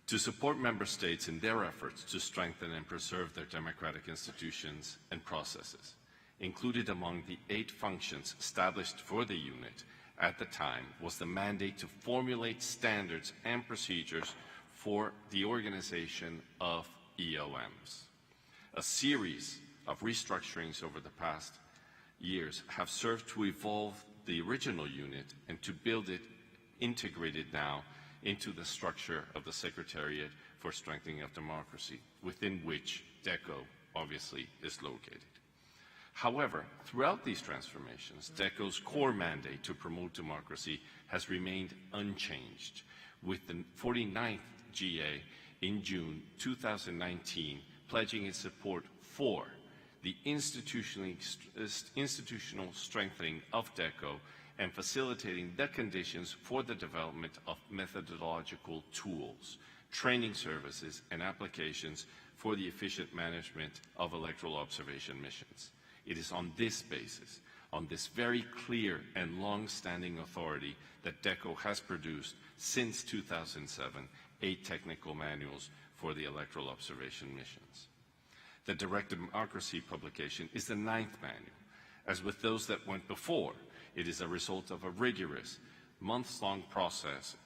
To support member states in their efforts to strengthen and preserve their democratic institutions and processes, included among the 8 functions established for the unit at the time was the mandate to formulate standards and procedures for the organization of EOMs. A series of restructurings over the past years have served to evolve the original unit and to build it integrated now into the structure of the Secretariat for Strengthening of Democracy, within which DECO obviously is located. However, throughout these transformations, DECO's core mandate to promote democracy has remained unchanged, with the 49th GA in June 2019 pledging its support for the institutional strengthening of DECO and facilitating the conditions for the development of methodological tools, training services, and applications for the efficient management of electoral observation missions. It is on this basis, on this very clear and long-standing authority, that DECO has produced, since 2007, 8 technical manuals for the electoral observation missions. The Direct Democracy publication is the 9th manual. As with those that went before, it is a result of a rigorous, months-long process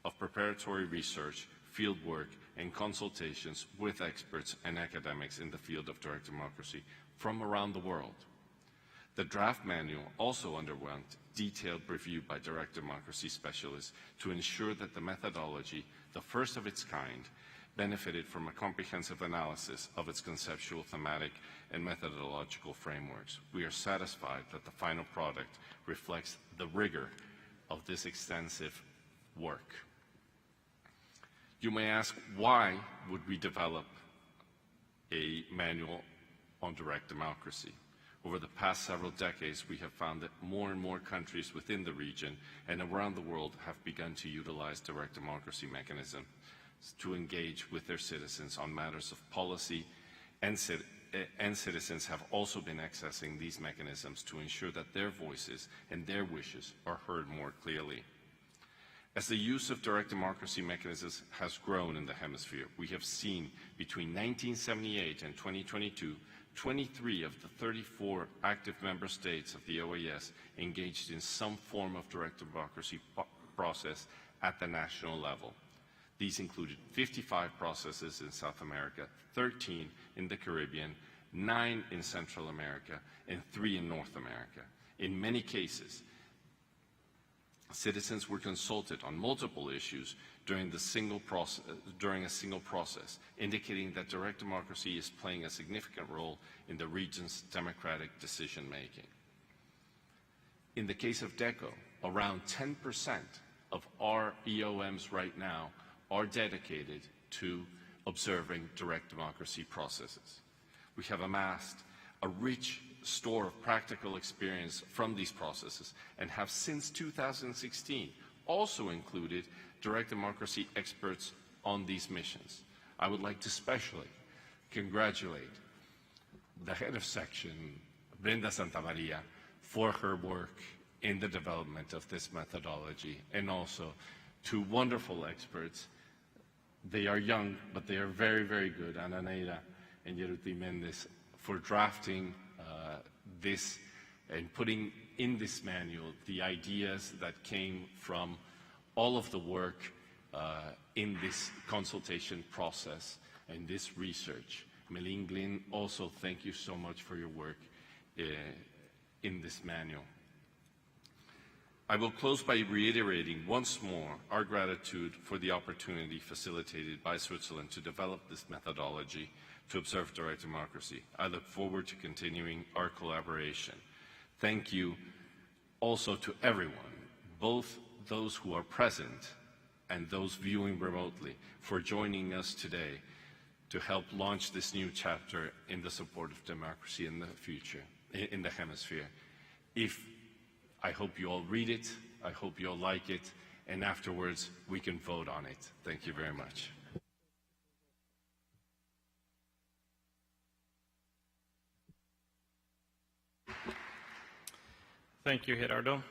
of preparatory research, field work, and consultations with experts and academics in the field of direct democracy from around the world. The draft manual also underwent detailed review by direct democracy specialists to ensure that the methodology, the first of its kind, benefited from a comprehensive analysis of its conceptual, thematic, and methodological frameworks. We are satisfied that the final product reflects the rigor of this extensive work. You may ask, why would we develop a manual on direct democracy? Over the past several decades, we have found that more and more countries within the region and around the world have begun to utilize direct democracy mechanisms to engage with their citizens on matters of policy and citizens have also been accessing these mechanisms to ensure that their voices and their wishes are heard more clearly. As the use of direct democracy mechanisms has grown in the hemisphere, we have seen between 1978 and 2022, 23 of the 34 active member states of the OAS engaged in some form of direct democracy process at the national level. These included 55 processes in South America, 13 in the Caribbean, 9 in Central America, and 3 in North America. In many cases, citizens were consulted on multiple issues during a single process, indicating that direct democracy is playing a significant role in the region's democratic decision-making. In the case of DECO, around 10% of our EOMs right now are dedicated to observing direct democracy processes. We have amassed a rich store of practical experience from these processes and have since 2016 also included direct democracy experts on these missions. I would like to especially congratulate the head of section, Brenda Santamaria, for her work in the development of this methodology, and also to wonderful experts. They are young, but they are very, very good, Ana Neira and Yeruti Mendez, for drafting this and putting in this manual the ideas that came from all of the work in this consultation process and this research. Meline Glynn, also thank you so much for your work in this manual. I will close by reiterating once more our gratitude for the opportunity facilitated by Switzerland to develop this methodology to observe direct democracy. I look forward to continuing our collaboration. Thank you also to everyone, both those who are present and those viewing remotely, for joining us today to help launch this new chapter in the support of democracy in the future, in the hemisphere. I hope you all read it, I hope you all like it, and afterwards we can vote on it. Thank you very much. Thank you, Gerardo.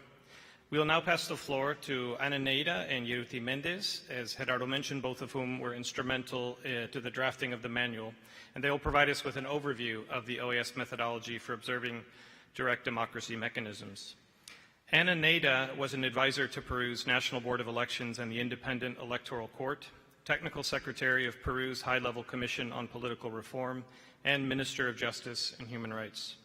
We will now pass the floor to Ana Neira and Yeruti Mendez, as Gerardo mentioned, both of whom were instrumental to the drafting of the manual, and they will provide us with an overview of the OAS methodology for observing direct democracy mechanisms. Ana Neira was an advisor to Peru's National Board of Elections and the Independent Electoral Court, Technical Secretary of Peru's High-Level Commission on Political Reform, and Minister of Justice and Human Rights.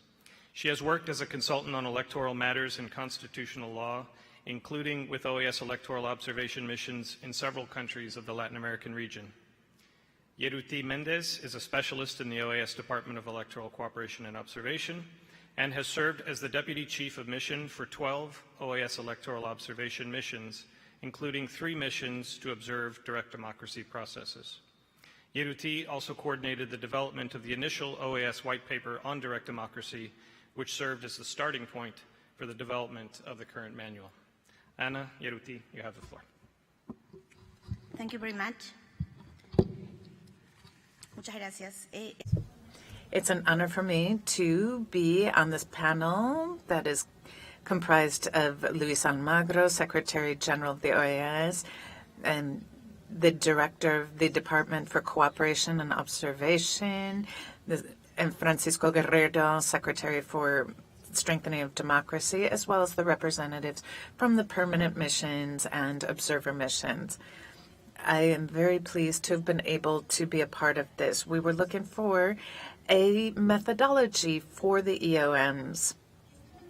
She has worked as a consultant on electoral matters and constitutional law, including with OAS electoral observation missions in several countries of the Latin American region. Yeruti Mendez is a specialist in the OAS Department of Electoral Cooperation and Observation and has served as the Deputy Chief of Mission for 12 OAS electoral observation missions, including 3 missions to observe direct democracy processes. Yeruti also coordinated the development of the initial OAS white paper on direct democracy, which served as the starting point for the development of the current manual. Ana, Yeruti, you have the floor. Thank you very much. Muchas gracias. It's an honor for me to be on this panel that is comprised of Luis Almagro, Secretary General of the OAS, and the Director of the Department for Cooperation and Observation, and Francisco Guerrero, Secretary for Strengthening of Democracy, as well as the representatives from the permanent missions and observer missions. I am very pleased to have been able to be a part of this. We were looking for a methodology for the EOMs.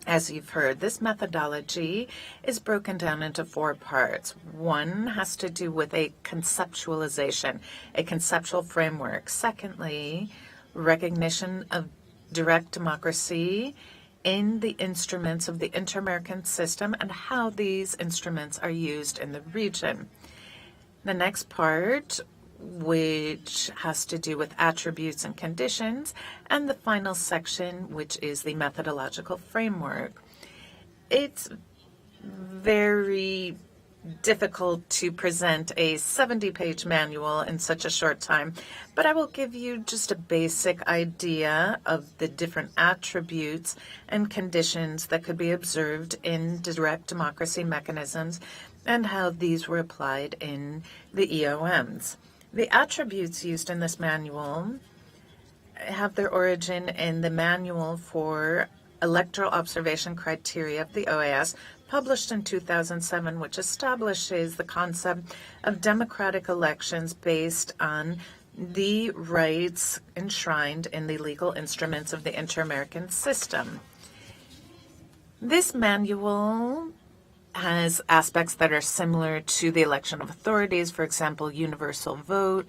As you've heard, this methodology is broken down into 4 parts. One has to do with a conceptualization, a conceptual framework. Secondly, recognition of direct democracy in the instruments of the inter-American system and how these instruments are used in the region. The next part, which has to do with attributes and conditions, and the final section, which is the methodological framework. It's very difficult to present a 70-page manual in such a short time, but I will give you just a basic idea of the different attributes and conditions that could be observed in direct democracy mechanisms and how these were applied in the EOMs. The attributes used in this manual have their origin in the Manual for Electoral Observation Criteria of the OAS, published in 2007, which establishes the concept of democratic elections based on the rights enshrined in the legal instruments of the Inter-American system. This manual has aspects that are similar to the election of authorities, for example, universal vote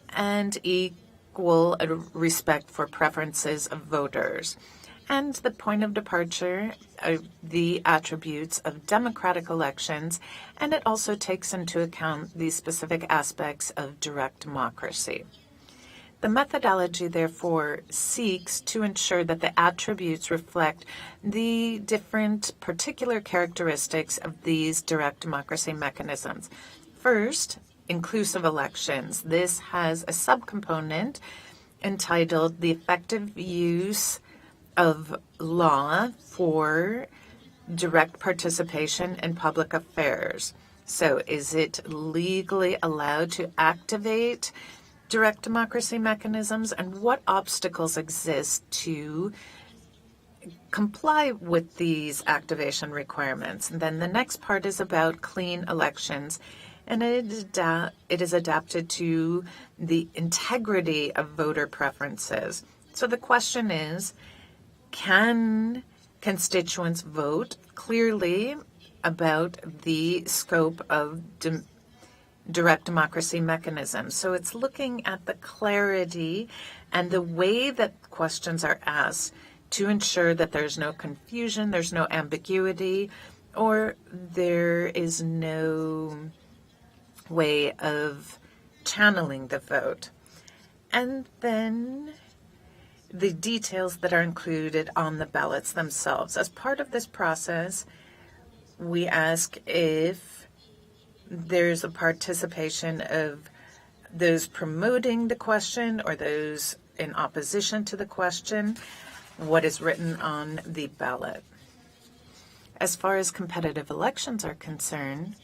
and equal respect for preferences of voters. And the point of departure are the attributes of democratic elections, and it also takes into account the specific aspects of direct democracy. The methodology, therefore, seeks to ensure that the attributes reflect the different particular characteristics of these direct democracy mechanisms. First, inclusive elections. This has a subcomponent entitled the effective use of law for direct participation in public affairs. So is it legally allowed to activate direct democracy mechanisms, and what obstacles exist to comply with these activation requirements? And then the next part is about clean elections, and it is adapted to the integrity of voter preferences. So the question is, can constituents vote clearly about the scope of direct democracy mechanisms? So it's looking at the clarity and the way that questions are asked to ensure that there's no confusion, there's no ambiguity, or there is no way of channeling the vote. And then the details that are included on the ballots themselves. As part of this process, we ask if there's a participation of those promoting the question or those in opposition to the question, what is written on the ballot. As far as competitive elections are concerned,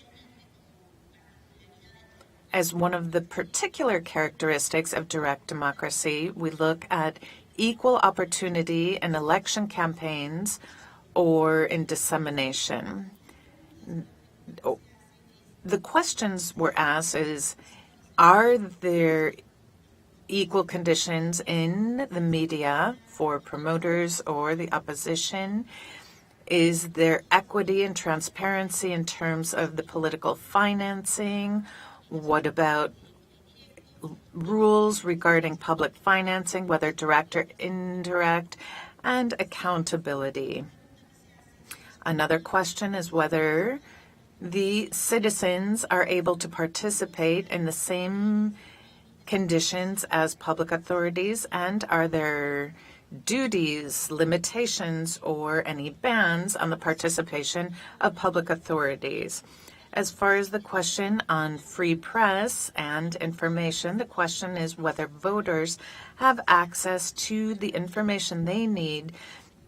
as one of the particular characteristics of direct democracy, we look at equal opportunity in election campaigns or in dissemination. The questions were asked is, are there equal conditions in the media for promoters or the opposition? Is there equity and transparency in terms of the political financing? What about rules regarding public financing, whether direct or indirect, and accountability? Another question is whether the citizens are able to participate in the same conditions as public authorities, and are there duties, limitations, or any bans on the participation of public authorities? As far as the question on free press and information, the question is whether voters have access to the information they need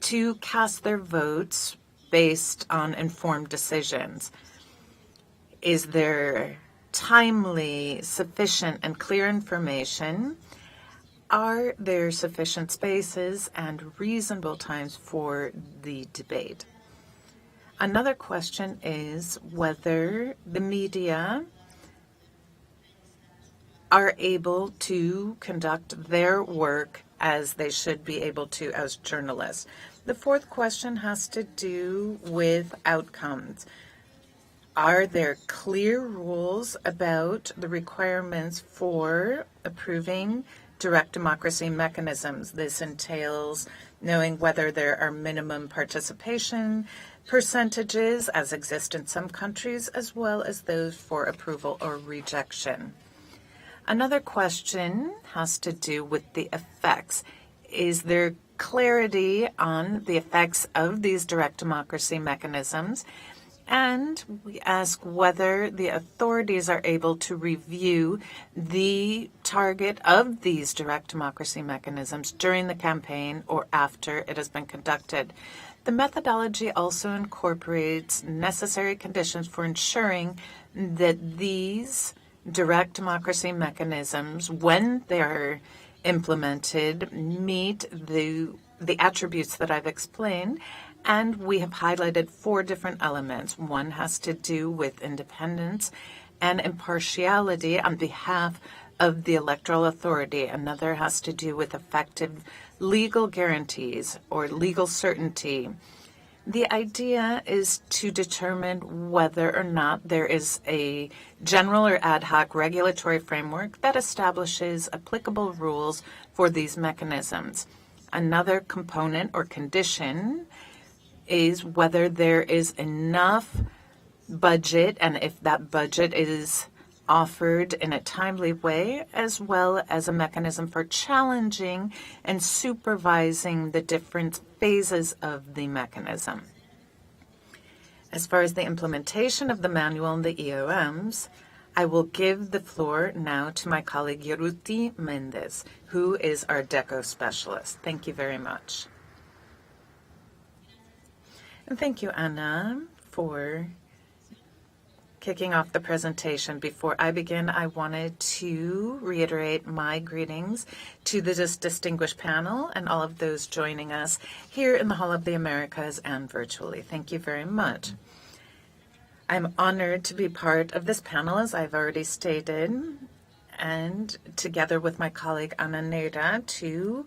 to cast their votes based on informed decisions. Is there timely, sufficient, and clear information? Are there sufficient spaces and reasonable times for the debate? Another question is whether the media are able to conduct their work as they should be able to as journalists. The fourth question has to do with outcomes. Are there clear rules about the requirements for approving direct democracy mechanisms? This entails knowing whether there are minimum participation percentages, as exist in some countries, as well as those for approval or rejection. Another question has to do with the effects. Is there clarity on the effects of these direct democracy mechanisms? And we ask whether the authorities are able to review the target of these direct democracy mechanisms during the campaign or after it has been conducted. The methodology also incorporates necessary conditions for ensuring that these direct democracy mechanisms, when they are implemented, meet the attributes that I've explained. And we have highlighted 4 different elements. One has to do with independence and impartiality on behalf of the electoral authority. Another has to do with effective legal guarantees or legal certainty. The idea is to determine whether or not there is a general or ad hoc regulatory framework that establishes applicable rules for these mechanisms. Another component or condition is whether there is enough budget and if that budget is offered in a timely way, as well as a mechanism for challenging and supervising the different phases of the mechanism. As far as the implementation of the manual and the EOMs, I will give the floor now to my colleague Yeruti Mendez, who is our DECO specialist. Thank you very much. And thank you, Anna, for kicking off the presentation. Before I begin, I wanted to reiterate my greetings to this distinguished panel and all of those joining us here in the Hall of the Americas and virtually. Thank you very much. I'm honored to be part of this panel, as I've already stated, and together with my colleague Ana Neira to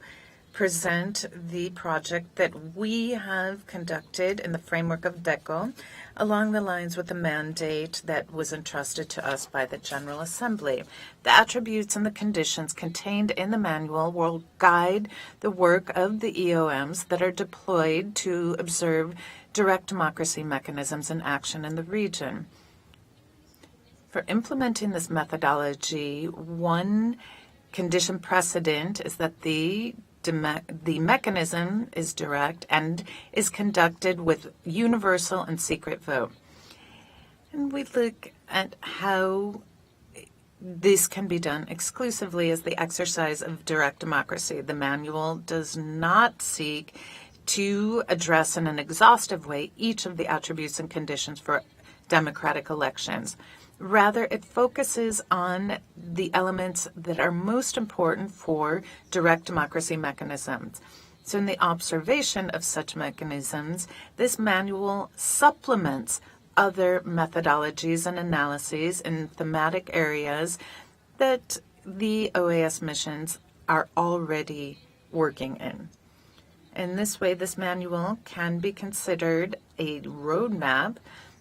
present the project that we have conducted in the framework of DECO along the lines with the mandate that was entrusted to us by the General Assembly. The attributes and the conditions contained in the manual will guide the work of the EOMs that are deployed to observe direct democracy mechanisms in action in the region. For implementing this methodology, one condition precedent is that the mechanism is direct and is conducted with universal and secret vote. And we look at how this can be done exclusively as the exercise of direct democracy. The manual does not seek to address in an exhaustive way each of the attributes and conditions for democratic elections. Rather, it focuses on the elements that are most important for direct democracy mechanisms. So in the observation of such mechanisms, this manual supplements other methodologies and analyses in thematic areas that the OAS missions are already working in. In this way, this manual can be considered a roadmap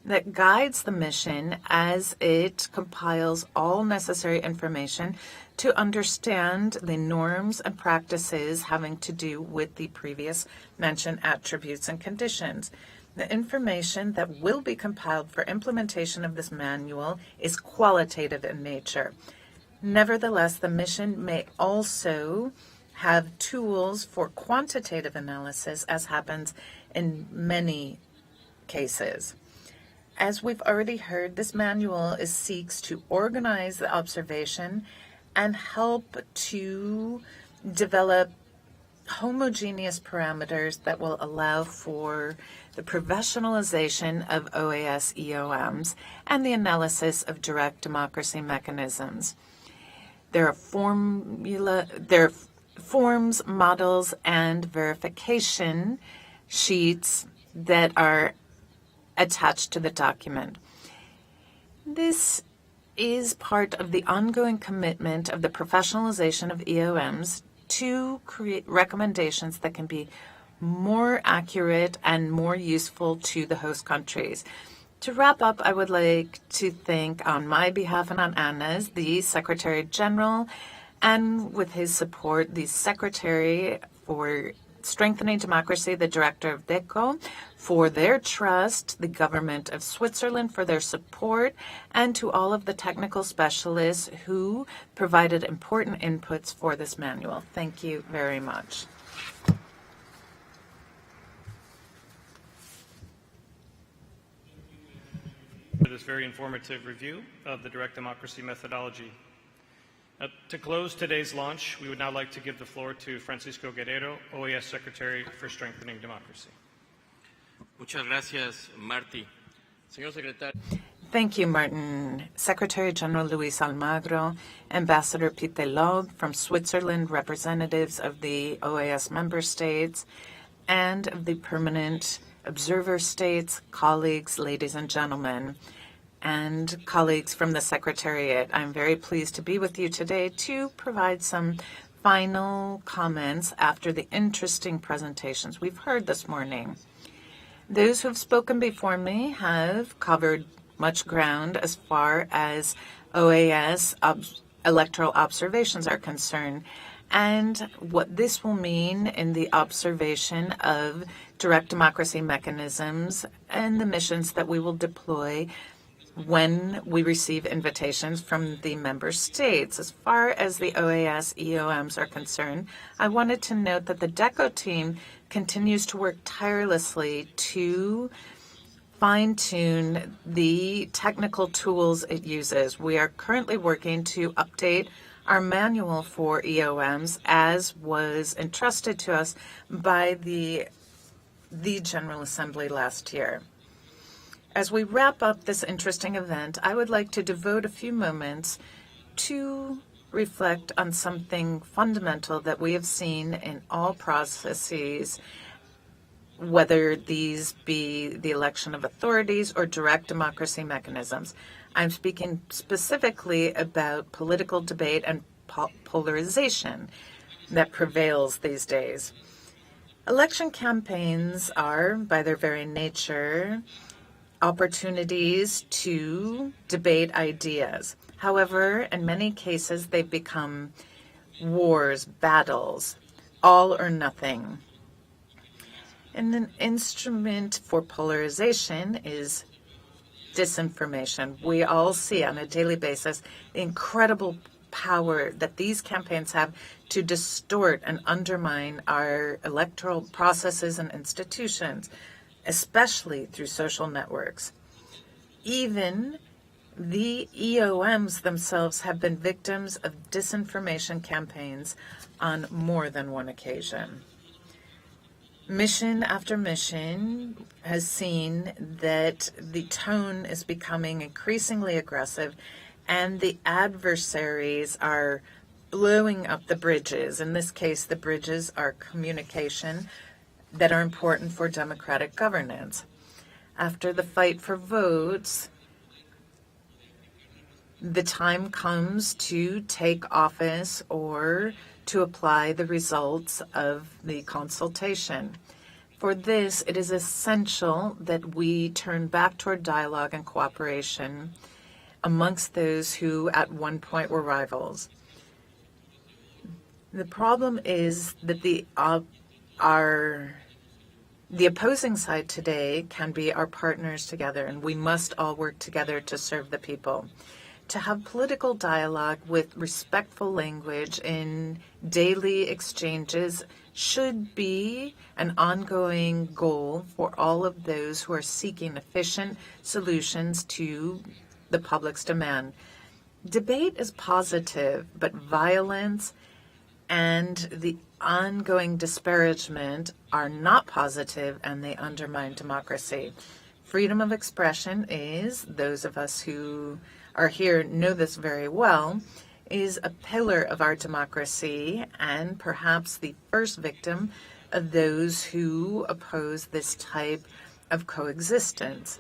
that guides the mission as it compiles all necessary information to understand the norms and practices having to do with the previous mentioned attributes and conditions. The information that will be compiled for implementation of this manual is qualitative in nature. Nevertheless, the mission may also have tools for quantitative analysis, as happens in many cases. As we've already heard, this manual seeks to organize the observation and help to develop homogeneous parameters that will allow for the professionalization of OAS EOMs and the analysis of direct democracy mechanisms. There are forms, models, and verification sheets that are attached to the document. This is part of the ongoing commitment of the professionalization of EOMs to create recommendations that can be more accurate and more useful to the host countries. To wrap up, I would like to thank on my behalf and on Anna's, the Secretary General, and with his support, the Secretary for Strengthening Democracy, the Director of DECO, for their trust, the Government of Switzerland for their support, and to all of the technical specialists who provided important inputs for this manual. Thank you very much. this very informative review of the direct democracy methodology. To close today's launch, we would now like to give the floor to Francisco Guerrero, OAS Secretary for Strengthening Democracy. Muchas gracias, Marty. Señor Secretario. Thank you, Martin. Secretary General Luis Almagro, Ambassador Pete Loeb from Switzerland, representatives of the OAS member states, and of the permanent observer states, colleagues, ladies and gentlemen, and colleagues from the Secretariat. I'm very pleased to be with you today to provide some final comments after the interesting presentations we've heard this morning. Those who have spoken before me have covered much ground as far as OAS electoral observations are concerned, and what this will mean in the observation of direct democracy mechanisms and the missions that we will deploy when we receive invitations from the member states. As far as the OAS EOMs are concerned, I wanted to note that the DECO team continues to work tirelessly to fine-tune the technical tools it uses. We are currently working to update our manual for EOMs as was entrusted to us by the General Assembly last year. As we wrap up this interesting event, I would like to devote a few moments to reflect on something fundamental that we have seen in all processes, whether these be the election of authorities or direct democracy mechanisms. I'm speaking specifically about political debate and polarization that prevails these days. Election campaigns are, by their very nature, opportunities to debate ideas. However, in many cases, they've become wars, battles, all or nothing. And an instrument for polarization is disinformation. We all see on a daily basis the incredible power that these campaigns have to distort and undermine our electoral processes and institutions, especially through social networks. Even the EOMs themselves have been victims of disinformation campaigns on more than one occasion. Mission after mission has seen that the tone is becoming increasingly aggressive and the adversaries are blowing up the bridges. In this case, the bridges are communication that are important for democratic governance. After the fight for votes, the time comes to take office or to apply the results of the consultation. For this, it is essential that we turn back toward dialogue and cooperation amongst those who at one point were rivals. The problem is that the opposing side today can be our partners together, and we must all work together to serve the people. To have political dialogue with respectful language in daily exchanges should be an ongoing goal for all of those who are seeking efficient solutions to the public's demand. Debate is positive, but violence and the ongoing disparagement are not positive, and they undermine democracy. Freedom of expression is, those of us who are here know this very well, is a pillar of our democracy and perhaps the first victim of those who oppose this type of coexistence.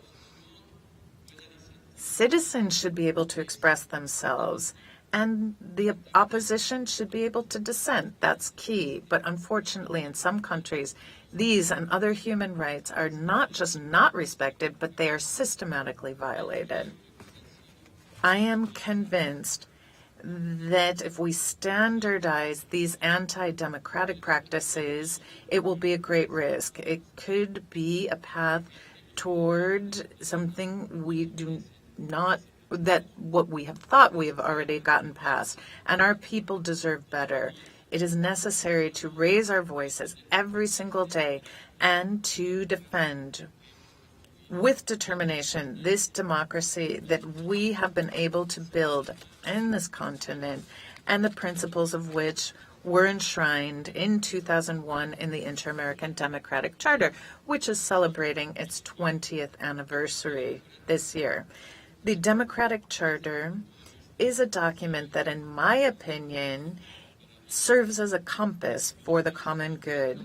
Citizens should be able to express themselves, and the opposition should be able to dissent. That's key. But unfortunately, in some countries, these and other human rights are not just not respected, but they are systematically violated. I am convinced that if we standardize these anti-democratic practices, it will be a great risk. It could be a path toward something we do not, that what we have thought we have already gotten past, and our people deserve better. It is necessary to raise our voices every single day and to defend with determination, this democracy that we have been able to build in this continent, and the principles of which were enshrined in 2001 in the Inter-American Democratic Charter, which is celebrating its 20th anniversary this year. The Democratic Charter is a document that, in my opinion, serves as a compass for the common good,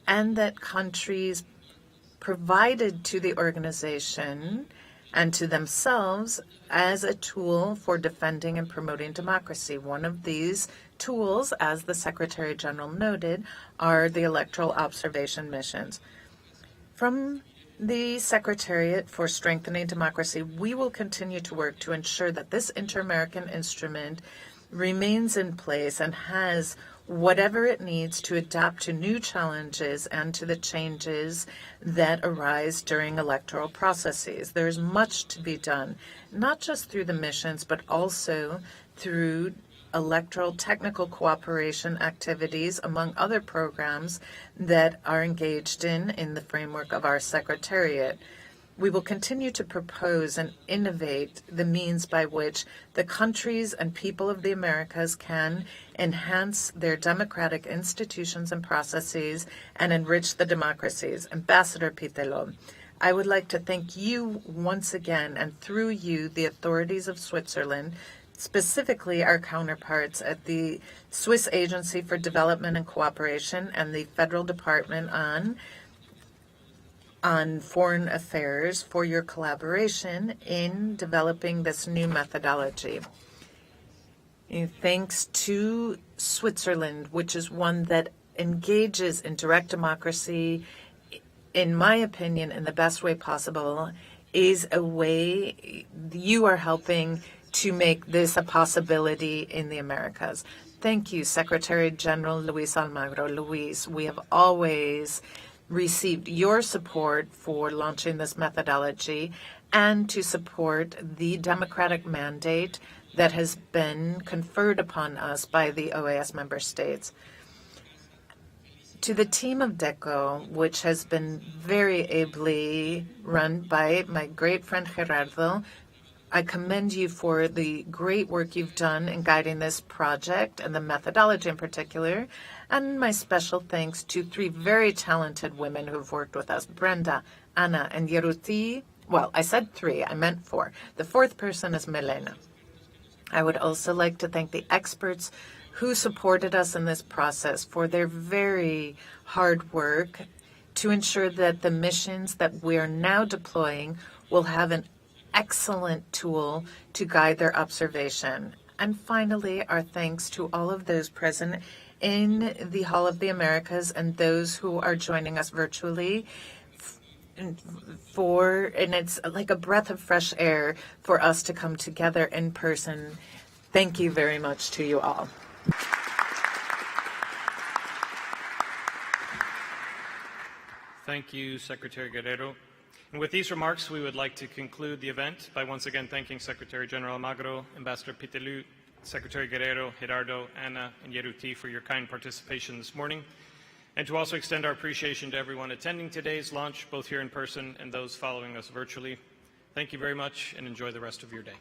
and that countries provided to the organization and to themselves as a tool for defending and promoting democracy. One of these tools, as the Secretary General noted, are the electoral observation missions. From the Secretariat for Strengthening Democracy, we will continue to work to ensure that this inter-American instrument remains in place and has whatever it needs to adapt to new challenges and to the changes that arise during electoral processes. There's much to be done, not just through the missions, but also through electoral technical cooperation activities, among other programs that are engaged in the framework of our Secretariat. We will continue to propose and innovate the means by which the countries and people of the Americas can enhance their democratic institutions and processes and enrich the democracies. Ambassador Pitelo, I would like to thank you once again, and through you, the authorities of Switzerland, specifically our counterparts at the Swiss Agency for Development and Cooperation and the Federal Department on Foreign Affairs, for your collaboration in developing this new methodology. And thanks to Switzerland, which is one that engages in direct democracy, in my opinion, in the best way possible, is a way you are helping to make this a possibility in the Americas. Thank you, Secretary General Luis Almagro. Luis, we have always received your support for launching this methodology and to support the democratic mandate that has been conferred upon us by the OAS member states. To the team of DECO, which has been very ably run by my great friend Gerardo, I commend you for the great work you've done in guiding this project and the methodology in particular. And my special thanks to 3 very talented women who've worked with us, Brenda, Anna, and Yeruti. Well, I said 3, I meant 4. The 4th person is Milena. I would also like to thank the experts who supported us in this process for their very hard work to ensure that the missions that we are now deploying will have an excellent tool to guide their observation. And finally, our thanks to all of those present in the Hall of the Americas and those who are joining us virtually. And it's like a breath of fresh air for us to come together in person. Thank you very much to you all. Thank you, Secretary Guerrero. And with these remarks, we would like to conclude the event by once again thanking Secretary General Almagro, Ambassador Pitelu, Secretary Guerrero, Gerardo, Anna, and Yeruti for your kind participation this morning, and to also extend our appreciation to everyone attending today's launch, both here in person and those following us virtually. Thank you very much, and enjoy the rest of your day.